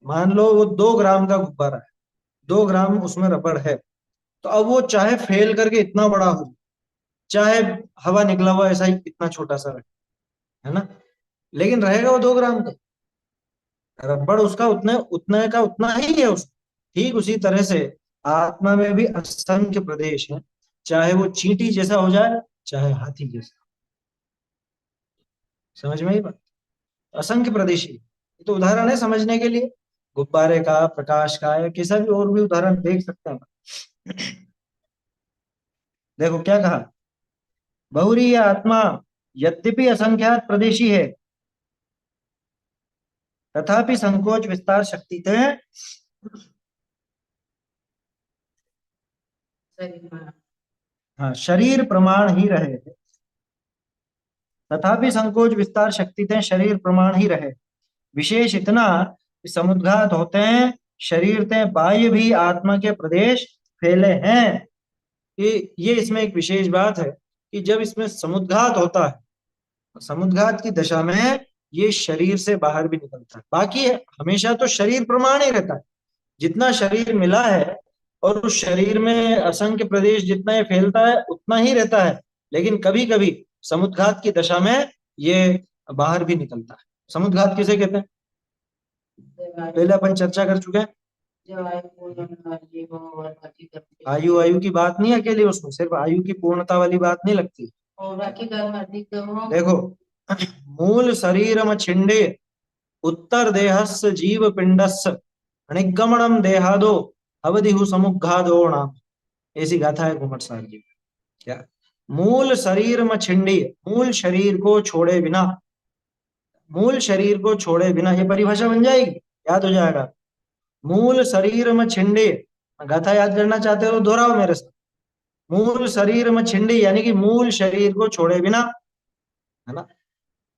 मान लो वो 2 ग्राम का गुब्बारा है, 2 ग्राम उसमें रबड़ है, तो अब वो चाहे फैल करके इतना बड़ा हो, चाहे हवा निकला हुआ ऐसा ही इतना छोटा सा रहे, है ना, लेकिन रहेगा वो 2 ग्राम का। रबड़ उसका उतने उतने का उतना ही है उस। ठीक उसी तरह से आत्मा में भी असंख्य प्रदेश है, चाहे वो चींटी जैसा हो जाए, चाहे हाथी जैसा। समझ में आई बात? असंख्य प्रदेशी, ये तो उदाहरण है समझने के लिए। गुब्बारे का, प्रकाश का, या किसी भी और भी उदाहरण देख सकते हैं। देखो क्या कहा, बहुरी या आत्मा यद्यपि असंख्यात प्रदेशी है, तथापि संकोच विस्तार शक्ति थे सही में। हाँ शरीर प्रमाण ही रहे। तथापि संकोच विस्तार शक्ति थे शरीर प्रमाण ही रहे। विशेष इतना कि समुद्घात होते हैं शरीर ते बाह्य भी आत्मा के प्रदेश फैले हैं। ये इसमें एक विशेष बात है कि जब इसमें समुद्घात होता है, समुद्घात की दशा में ये शरीर से बाहर भी निकलता है। बाकी हमेशा तो शरीर प्रमाण ही रहता है, जितना शरीर मिला है और उस शरीर में असंख्य प्रदेश जितना ये फैलता है उतना ही रहता है। लेकिन कभी कभी समुद्घात की दशा में ये बाहर भी निकलता है। समुद्घात किसे कहते हैं, पहले अपन चर्चा कर चुके हैं। जो आयु पूर्ण जीव और बाकी कर्म आयु आयु की बात नहीं अकेली, उसमें सिर्फ आयु की पूर्णता वाली बात नहीं लगती। और बाकी कर्म अधिक हो। देखो, मूल शरीरम छिंडे उत्तर देहस्य जीव पिंडस्य अनिगमनम देहादो अवधिहु समुद्घादो नाम, ऐसी गाथा है घुमट साहब जी। क्या, मूल शरीर में छिंडी, मूल शरीर को छोड़े बिना, मूल शरीर को छोड़े बिना, ये परिभाषा बन जाएगी, याद हो जाएगा। मूल शरीर में छिंडी, गाथा याद करना चाहते हो तो दोहराओ मेरे साथ। मूल शरीर में छिंडी यानी कि मूल शरीर को छोड़े बिना, है ना।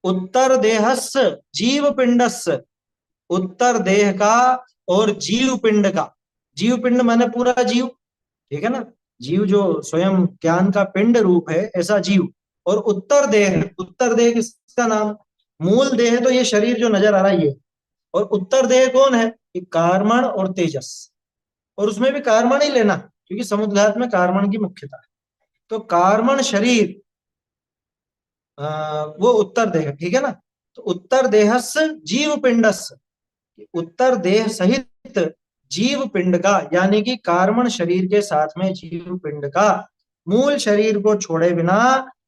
उत्तर देहस्य जीव पिंडस्य, उत्तर देह का और जीव पिंड का, जीव पिंड माने पूरा जीव, ठीक है ना। जीव जो स्वयं ज्ञान का पिंड रूप है ऐसा जीव, और उत्तर देह, उत्तर देह किसका नाम, मूल देह तो ये शरीर जो नजर आ रहा है ये, और उत्तर देह कौन है, ये कार्मण और तेजस, और उसमें भी कार्मण ही लेना क्योंकि समुद्घात में कार्मण की मुख्यता है। तो कार्मण शरीर वो उत्तर देह, ठीक है ना। तो उत्तर देहस्य जीव पिंडस्य, उत्तर देह सहित जीव पिंड का, यानी कि कार्मण शरीर के साथ में जीव पिंड का, मूल शरीर को छोड़े बिना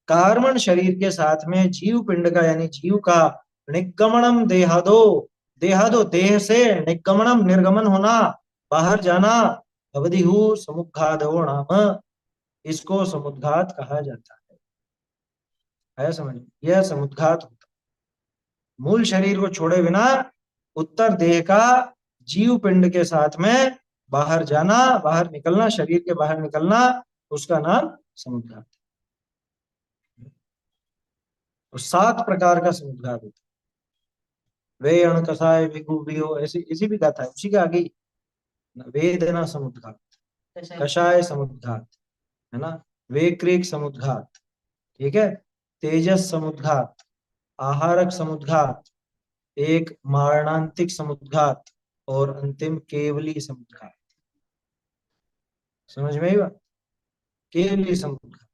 कार्मण शरीर के साथ में जीव पिंड का यानी जीव का, निगमनम देहादो, देहादो देह से, निगमनम निर्गमन होना, बाहर जाना, अवधिहु समुद्घादो नाम, इसको समुद्घात कहा जाता है समझ। यह समुद्घात होता है मूल शरीर को छोड़े बिना उत्तर देह का जीव पिंड के साथ में बाहर जाना, बाहर निकलना, शरीर के बाहर निकलना, उसका नाम समुद्घात है। और 7 प्रकार का समुद्घात होता है। वे अण कसाय भिगु बियो, ऐसी इसी भी गाथा है, उसी के आगे ही। वेदना समुद्घात, कषाय समुद्घात, है ना, वेक्रिक समुद्घात, ठीक है, तेजस समुद्घात, आहारक समुद्घात, एक मारणांतिक समुद्घात, और अंतिम केवली समुद्घात। समझ में आई बात? केवली समुद्घात,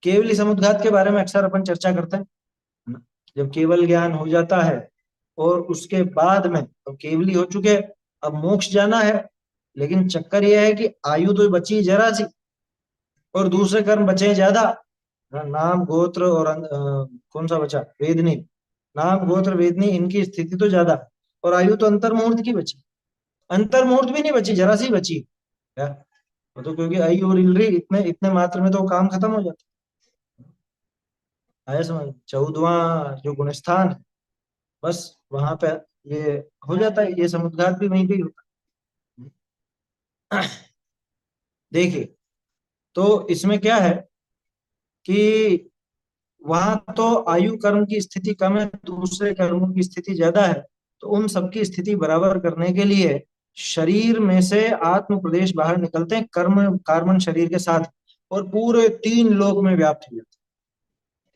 केवली समुद्घात के बारे में अक्सर अपन चर्चा करते हैं, है ना? जब केवल ज्ञान हो जाता है और उसके बाद में तो केवली हो चुके, अब मोक्ष जाना है, लेकिन चक्कर यह है कि आयु तो बची जरा सी और दूसरे कर्म बचे ज्यादा। नाम गोत्र और कौन सा बचा, वेदनी, नाम गोत्र वेदनी, इनकी स्थिति तो ज्यादा, और आयु तो अंतर मुहूर्त की बची, अंतर मुहूर्त भी नहीं बची, जरा सी बची क्या, वो तो क्योंकि आयु और इंद्री इतने इतने मात्र में तो काम खत्म हो जाता है। आया समझ? 14वां जो गुणस्थान है, बस वहां पे ये हो जाता है, ये समुद्घात भी वहीं पे ही होता है। देखिए, तो इसमें क्या है कि वहां तो आयु कर्म की स्थिति कम है, दूसरे कर्मों की स्थिति ज्यादा है, तो उन सबकी स्थिति बराबर करने के लिए शरीर में से आत्म प्रदेश बाहर निकलते हैं कर्म कार्बन शरीर के साथ, और पूरे 3 लोक में व्याप्त हो जाते हैं,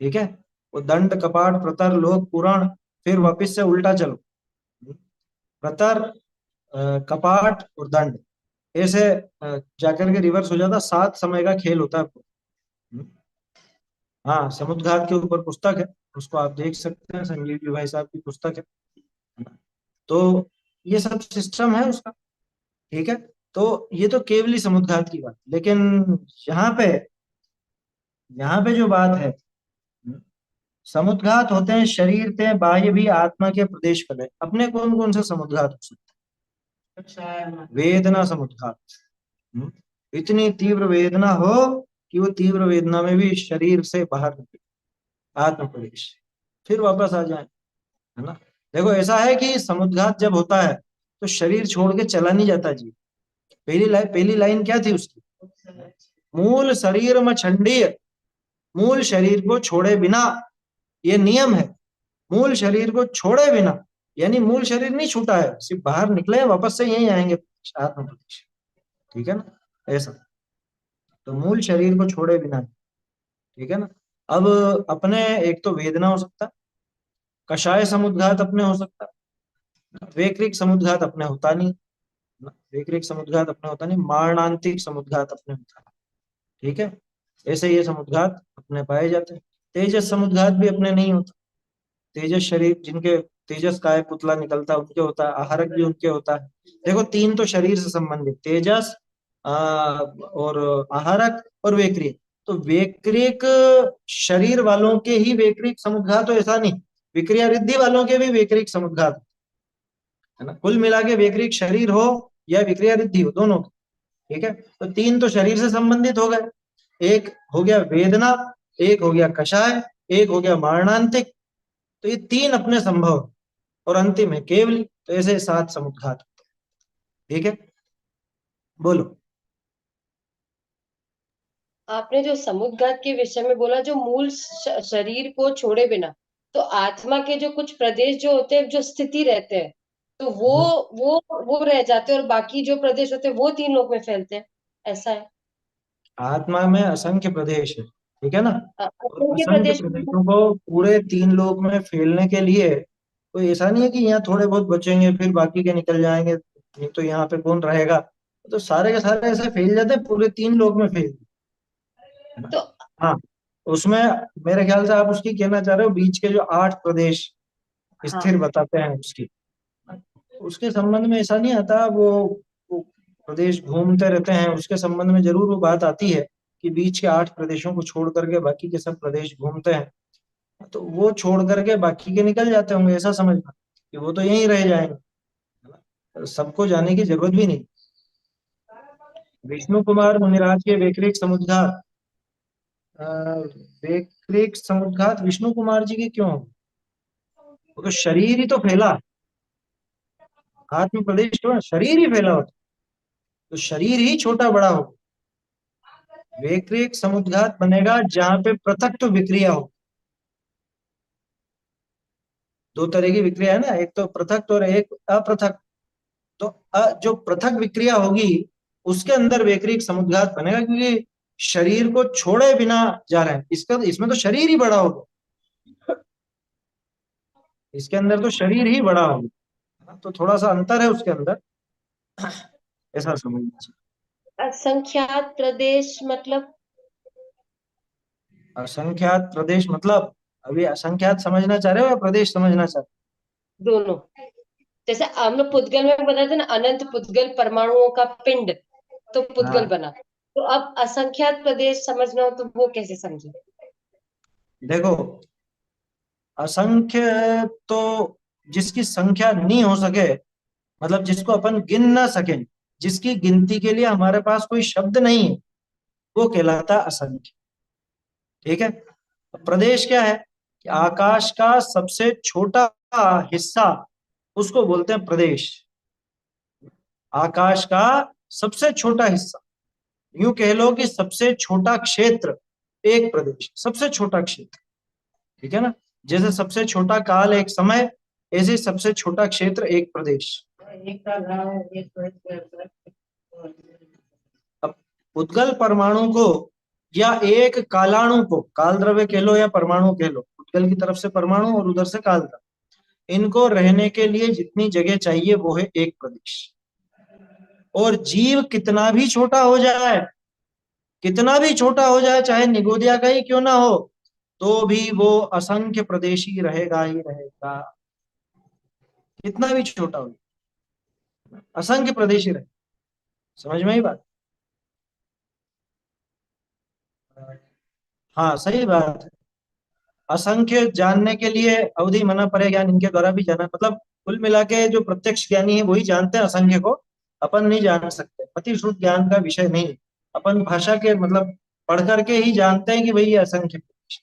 ठीक है। वो दंड कपाट प्रतर लोक पुराण, फिर वापिस से उल्टा चलो, प्रतर कपाट और दंड, ऐसे जाकर के रिवर्स हो जाता, 7 समय का खेल होता है। हाँ, समुद्घात के ऊपर पुस्तक है, उसको आप देख सकते हैं, संजीव जी भाई साहब की पुस्तक है। तो ये सब सिस्टम है उसका, ठीक है। तो ये तो केवली समुद्घात की बात, लेकिन यहाँ पे यहाँ पे जो बात है, समुद्घात होते हैं शरीर ते बाह्य भी आत्मा के प्रदेश फल है। अपने कौन कौन से समुद्घात हो सकते अच्छा हैं? वेदना समुद्घात। हम्म, इतनी तीव्र वेदना हो कि वो तीव्र वेदना में भी शरीर से बाहर निकले, आत्म प्रदेश, फिर वापस आ जाए, है ना। देखो ऐसा है कि समुद्घात जब होता है तो शरीर छोड़ के चला नहीं जाता जी। पहली लाइन क्या थी उसकी? मूल शरीर में छंडीय, मूल शरीर को छोड़े बिना, ये नियम है। मूल शरीर को छोड़े बिना, यानी मूल शरीर नहीं छूटा है, सिर्फ बाहर निकले हैं, वापस से यहीं आएंगे आत्म प्रदेश। ठीक है ना, ऐसा। तो मूल शरीर को छोड़े बिना, ठीक है ना। अब अपने एक तो वेदना हो सकता है, कषाय समुद्घात अपने हो सकता है, वैक्रिक समुद्घात अपने होता नहीं, वैक्रिक समुद्घात अपने होता नहीं, मारणांतिक समुद्घात अपने होता है। ठीक है, ऐसे ये समुद्घात अपने पाए जाते हैं। तेजस समुद्घात भी अपने नहीं होता। तेजस शरीर जिनके, तेजस काय पुतला निकलता है उनके होता है, आहारक भी उनके होता है। देखो तीन तो शरीर से संबंधित, तेजस और आहारक और वेक्रिक। तो वेक्रिक शरीर वालों के ही वेक्रिक समुद्घात हो ऐसा नहीं, विक्रिया रिद्धि वालों के भी वेक्रिक समुद्घात, है ना। कुल मिला के वेक्रिक शरीर हो या विक्रिया रिद्धि हो, दोनों। ठीक है, तो तीन तो शरीर से संबंधित हो गए, एक हो गया वेदना, एक हो गया कषाय, एक हो गया मारणांतिक। तो ये तीन अपने संभव, और अंतिम है केवली। तो ऐसे सात समुद्घात। ठीक है, बोलो। आपने जो समुद्घात के विषय में बोला, जो मूल शरीर को छोड़े बिना, तो आत्मा के जो कुछ प्रदेश जो होते हैं, जो स्थिति रहते हैं, तो वो रह जाते हैं, और बाकी जो प्रदेश होते हैं वो तीन लोक में फैलते हैं, ऐसा है। आत्मा में असंख्य प्रदेश है, ठीक है ना। और असंख्य असंख्य प्रदेश मतलब? प्रदेशों को पूरे तीन लोक में फैलने के लिए कोई ऐसा नहीं है कि यहाँ थोड़े बहुत बचेंगे फिर बाकी के निकल जाएंगे, नहीं तो यहाँ पे कौन रहेगा। तो सारे के सारे ऐसे फैल जाते हैं, पूरे तीन लोक में फैल, है ना। तो हाँ, उसमें मेरे ख्याल से आप उसकी कहना चाह रहे हो बीच के जो आठ प्रदेश हाँ, स्थिर बताते हैं उसकी, उसके संबंध में ऐसा नहीं आता। वो प्रदेश घूमते रहते हैं, उसके संबंध में जरूर वो बात आती है कि बीच के आठ प्रदेशों को छोड़ करके बाकी के सब प्रदेश घूमते हैं। तो वो छोड़ करके बाकी के निकल जाते होंगे, ऐसा समझना कि वो तो यहीं रह जाएंगे, है ना? सबको जाने की जरूरत भी नहीं। विष्णु कुमार मुनिराज के वैक्रिक समुद्घात, अ, वैक्रिक समुद्घात विष्णु कुमार जी के क्यों? वो तो शरीर ही तो फैला, आत्म प्रदेश तो शरीर ही फैला होता, तो शरीर ही छोटा बड़ा हो। वैक्रिक समुद्घात बनेगा जहां पे पृथक विक्रिया हो। दो तरह की विक्रिया है ना, एक तो पृथक और एक अपृथक। तो जो पृथक विक्रिया होगी उसके अंदर वैक्रिक समुद्घात बनेगा, क्योंकि शरीर को छोड़े बिना जा रहे हैं। इसका इसमें तो शरीर ही बड़ा होगा, इसके अंदर तो शरीर ही बड़ा होगा, तो थोड़ा सा अंतर है उसके अंदर, ऐसा समझना चाहिए। असंख्यात प्रदेश मतलब? असंख्यात प्रदेश मतलब, अभी असंख्यात समझना चाह रहे हो या प्रदेश समझना चाह रहे दोनों। जैसे हम लोग पुद्गल में बताते थे ना, अनंत पुद्गल परमाणुओं का पिंड, तो हो? पुद्गल हाँ, बना। तो अब असंख्यात प्रदेश समझना हो तो वो कैसे समझे? देखो असंख्य तो जिसकी संख्या नहीं हो सके, मतलब जिसको अपन गिन ना सके, जिसकी गिनती के लिए हमारे पास कोई शब्द नहीं है, वो कहलाता है असंख्य। ठीक है, प्रदेश क्या है कि आकाश का सबसे छोटा हिस्सा, उसको बोलते हैं प्रदेश। आकाश का सबसे छोटा हिस्सा, यूं कह लो कि सबसे छोटा क्षेत्र एक प्रदेश, सबसे छोटा क्षेत्र। ठीक है ना, जैसे सबसे छोटा काल एक समय, ऐसे सबसे छोटा क्षेत्र एक प्रदेश। एक का गाँव एक अब उद्गल परमाणु को या एक कालाणु को, काल द्रव्य कह लो या परमाणु कह लो, उद्गल की तरफ से परमाणु और उधर से काल द्रव्य, इनको रहने के लिए जितनी जगह चाहिए वो है एक प्रदेश। और जीव कितना भी छोटा हो जाए, कितना भी छोटा हो जाए, चाहे निगोदिया का ही क्यों ना हो, तो भी वो असंख्य प्रदेशी रहेगा ही रहेगा। कितना भी छोटा हो, असंख्य प्रदेशी रहे। समझ में ही बात। हाँ सही बात है। असंख्य जानने के लिए अवधि मना परे ज्ञान इनके द्वारा भी जाना, मतलब कुल मिला के जो प्रत्यक्ष ज्ञानी है वही जानते हैं असंख्य को, अपन नहीं जान सकते, अति श्रुत ज्ञान का विषय नहीं। अपन भाषा के मतलब पढ़ करके ही जानते हैं कि भाई ये असंख्य प्रदेश,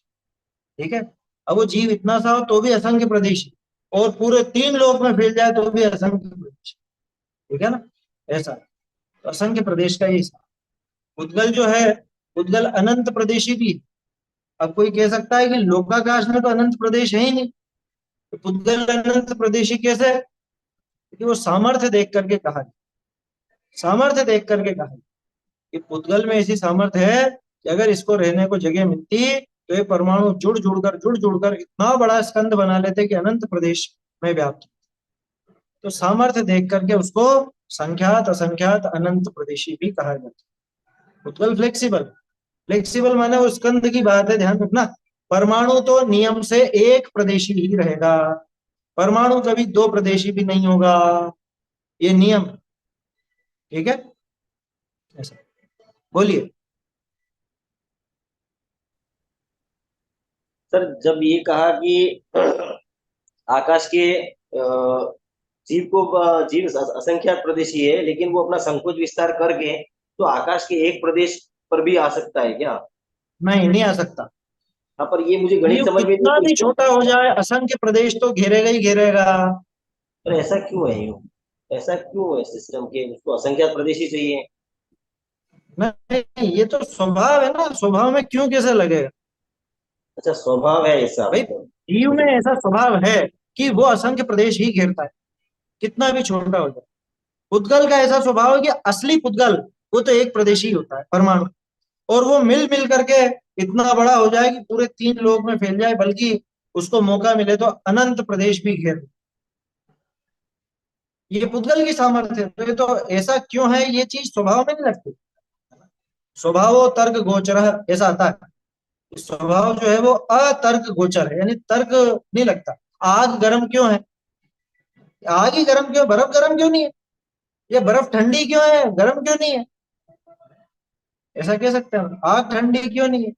ठीक है। अब वो जीव इतना सा हो तो भी असंख्य प्रदेश, और पूरे 3 लोक में फैल जाए तो भी असंख्य प्रदेश, ठीक है ना। ऐसा तो असंख्य प्रदेश का ये उद्गल जो है, उद्गल अनंत प्रदेशी भी है। अब कोई कह सकता है कि लोकाकाश में तो अनंत प्रदेश है ही नहीं, तो उद्गल अनंत प्रदेशी कैसे है? क्योंकि वो सामर्थ्य देख करके कहा, सामर्थ्य देख करके कहा कि पुद्गल में ऐसी सामर्थ्य है कि अगर इसको रहने को जगह मिलती तो ये परमाणु जुड़ जुड़ कर इतना बड़ा स्कंद बना लेते कि अनंत प्रदेश में व्याप्त। तो सामर्थ्य देख करके उसको संख्यात असंख्यात अनंत प्रदेशी भी कहा जाता है। पुद्गल फ्लेक्सिबल, फ्लेक्सिबल माने वो स्कंद की बात है, ध्यान रखना। परमाणु तो नियम से एक प्रदेशी ही रहेगा, परमाणु कभी 2 प्रदेशी भी नहीं होगा, ये नियम, ठीक है। ऐसा बोलिए। सर जब ये कहा कि आकाश के जीव को जीव असंख्यात प्रदेशी है, लेकिन वो अपना संकोच विस्तार करके तो आकाश के एक प्रदेश पर भी आ सकता है क्या? नहीं, नहीं आ सकता। हाँ, पर ये मुझे गणित जीव समझ में कितना भी नहीं। छोटा हो जाए असंख्य प्रदेश तो घेरेगा ही घेरेगा। पर ऐसा क्यों है यूं? ऐसा क्यों है सिस्टम के उसको असंख्यात प्रदेश ही चाहिए? नहीं, ये तो स्वभाव है ना, स्वभाव में क्यों कैसे लगेगा। अच्छा, स्वभाव है ऐसा भाई मतलब। जीव में ऐसा स्वभाव है कि वो असंख्य प्रदेश ही घेरता है, कितना भी छोटा हो जाए। पुद्गल का ऐसा स्वभाव है कि असली पुद्गल वो तो एक प्रदेश ही होता है, परमाणु, और वो मिल मिल करके इतना बड़ा हो जाए कि पूरे 3 लोक में फैल जाए, बल्कि उसको मौका मिले तो अनंत प्रदेश भी घेर। ये पुद्गल की सामर्थ्य है। तो ये तो ऐसा क्यों है, ये चीज स्वभाव में नहीं लगती। स्वभाव तर्क गोचर ऐसा आता है, स्वभाव जो है वो अतर्क गोचर है, यानी तर्क नहीं लगता। आग गर्म क्यों है, आग ही गर्म क्यों, बर्फ गर्म क्यों नहीं है, ये बर्फ ठंडी क्यों है, गर्म क्यों नहीं है, ऐसा कह सकते हैं। आग ठंडी क्यों नहीं है,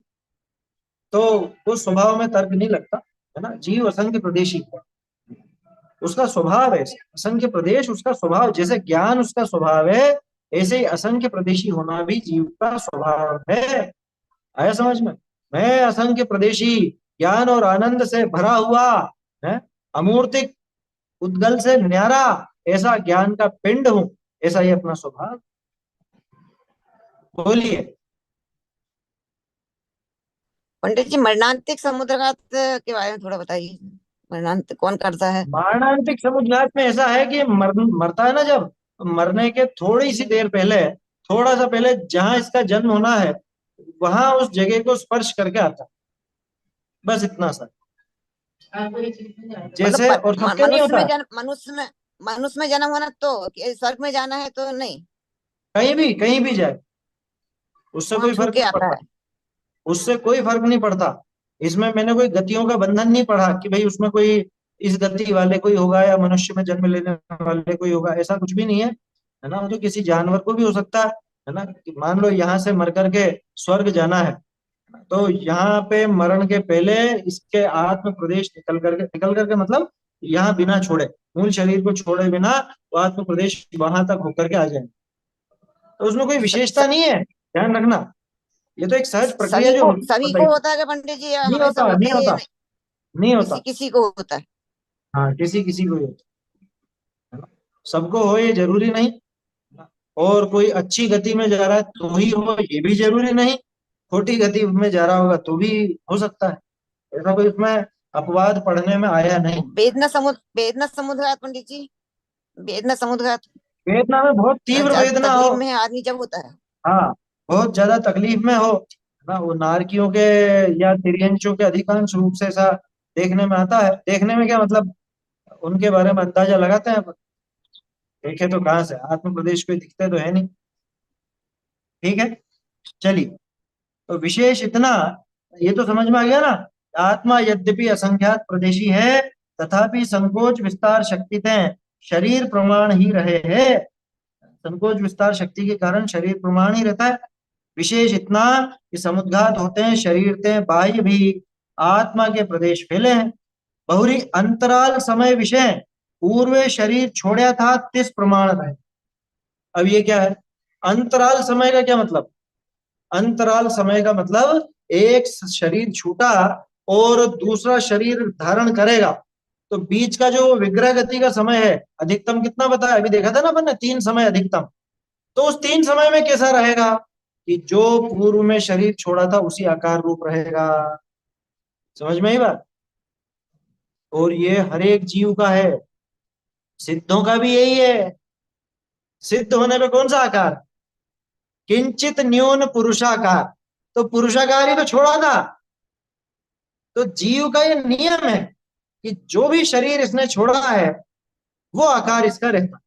तो वो स्वभाव में तर्क नहीं लगता, है ना। जीव असंख्य प्रदेशी है, उसका स्वभाव है असंख्य प्रदेश, उसका स्वभाव, जैसे ज्ञान उसका स्वभाव है, ऐसे ही असंख्य प्रदेशी होना भी जीव का स्वभाव है। आया समझ में। मैं असंख्य प्रदेशी, ज्ञान और आनंद से भरा हुआ, है, अमूर्तिक, उद्गल से न्यारा, ऐसा ज्ञान का पिंड हूं, ऐसा ही अपना स्वभाव। बोलिए। पंडित जी, मरणांतिक समुद्रघात के बारे में थोड़ा बताइए। मरणांत कौन करता है? मारणांतिक समुद्रात में ऐसा है कि मरता है ना, जब मरने के थोड़ी सी देर पहले, थोड़ा सा पहले जहां इसका जन्म होना है वहां उस जगह को स्पर्श करके आता है, बस इतना सा। मतलब जैसे और सबके नहीं मनुष्य में होता, जन्म, मनुष्य में जन्म होना तो स्वर्ग में जाना है तो नहीं? कहीं भी जाए उससे वहां कोई छू फर्क के नहीं आता पड़ता, है? उससे कोई फर्क नहीं पड़ता। इसमें मैंने कोई गतियों का बंधन नहीं पढ़ा कि भाई उसमें कोई इस गति वाले कोई होगा या मनुष्य में जन्म लेने वाले कोई होगा, ऐसा कुछ भी नहीं है ना। वो तो किसी जानवर को भी हो सकता है ना, कि मान लो यहाँ से मर करके स्वर्ग जाना है, तो यहाँ पे मरण के पहले इसके आत्म प्रदेश निकल करके मतलब यहाँ बिना छोड़े, मूल शरीर को छोड़े बिना वो आत्म प्रदेश वहां तक होकर के आ जाए, तो उसमें कोई स, विशेषता स, नहीं है, ध्यान रखना। ये तो एक सहज प्रक्रिया सभी जो को होती है सभी को बताइए। होता है क्या पंडित जी, या नहीं हमेशा होता, होता नहीं ही है? होता, नहीं, नहीं किसी होता। किसी को होता है। हाँ किसी किसी को ही होता है ना, सबको हो ये जरूरी नहीं। और कोई अच्छी गति में जा रहा है तो ही हो ये भी जरूरी नहीं, खोटी गति में जा रहा होगा तो भी हो सकता है। ऐसा कोई इसमें अपवाद पढ़ने में आया नहीं। वेदना समुद्रघात पंडित जी, वेदना समुद्रघात, वेदना में बहुत तीव्र ज्यादा वेदना हो, तकलीफ में है आदमी जब होता है। हाँ बहुत ज्यादा तकलीफ में हो, है ना, वो नारकियों के या तिर्यंचों के अधिकांश रूप से ऐसा देखने में आता है। देखने में क्या मतलब, उनके बारे में अंदाजा लगाते हैं अपन। देखे तो कहाँ से, आत्म प्रदेश कोई दिखते तो है नहीं, ठीक है। चलिए, तो विशेष इतना, ये तो समझ में आ गया ना। आत्मा यद्यपि असंख्यात प्रदेशी है, तथापि संकोच विस्तार शक्ति शरीर प्रमाण ही रहे हैं। संकोच विस्तार शक्ति के कारण शरीर प्रमाण ही रहता है। विशेष इतना कि समुद्घात होते हैं शरीर ते बाह्य भी आत्मा के प्रदेश फैले हैं। बहुरी अंतराल समय विषय पूर्वे शरीर छोड़ा था तिस प्रमाण है। अब ये क्या है? अंतराल समय का क्या मतलब? अंतराल समय का मतलब एक शरीर छूटा और दूसरा शरीर धारण करेगा, तो बीच का जो विग्रह गति का समय है अधिकतम कितना बताया? अभी देखा था ना अपन ने, 3 समय अधिकतम। तो उस 3 समय में कैसा रहेगा कि जो पूर्व में शरीर छोड़ा था उसी आकार रूप रहेगा। समझ में आई बात? और ये हर एक जीव का है, सिद्धों का भी यही है। सिद्ध होने पे कौन सा आकार? किंचित न्यून पुरुषाकार। तो पुरुषाकार ही तो छोड़ा था। तो जीव का ये नियम है कि जो भी शरीर इसने छोड़ा है वो आकार इसका रहता।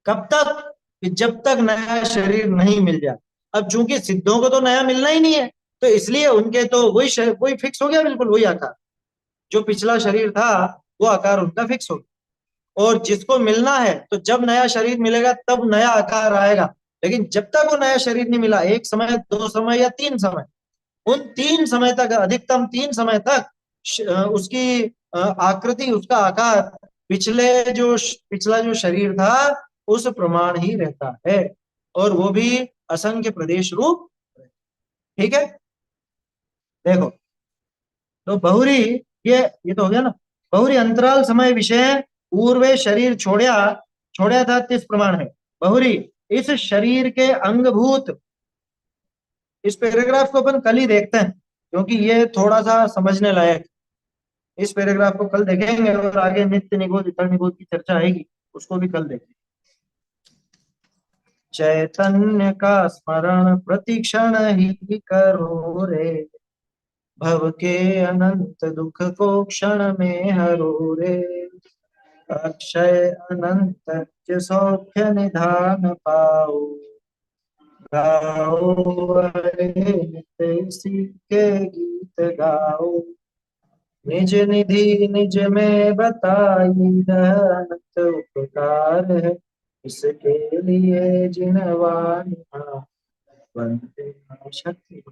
कब तक? कि जब तक नया शरीर नहीं मिल जाए। अब चूंकि सिद्धों को तो नया मिलना ही नहीं है, तो इसलिए उनके तो वही फिक्स हो गया, बिल्कुल वही आकार। जो पिछला शरीर था वो आकार उनका फिक्स हो गया। और जिसको मिलना है तो जब नया शरीर मिलेगा तब नया आकार आएगा। लेकिन जब तक वो नया शरीर नहीं मिला, 1 समय 2 समय या 3 समय, उन 3 समय तक, अधिकतम 3 समय तक उसकी आकृति, उसका आकार पिछला जो शरीर था उस प्रमाण ही रहता है। और वो भी असंख्य प्रदेश रूप। ठीक है, देखो। तो बहुरी, ये तो हो गया ना। बहुरी अंतराल समय विषय पूर्वे शरीर छोड़ा था तिस प्रमाण है। बहुरी इस शरीर के अंगभूत। इस पैराग्राफ को अपन कल ही देखते हैं क्योंकि ये थोड़ा सा समझने लायक। इस पैराग्राफ को कल देखेंगे और आगे नित्य निबोध इतर निबोध की चर्चा आएगी, उसको भी कल देखेंगे। चैतन्य का स्मरण प्रतिक्षण ही करो रे, भव के अनंत दुख को क्षण में हरो रे। अक्षय अनंत सौख्य निधान पाओ, गाओ नित्य इसी के गीत गाओ। निज निधि निज में बताई अनंत उपकार है, इसके लिए जिनवान वंदे शक्ति।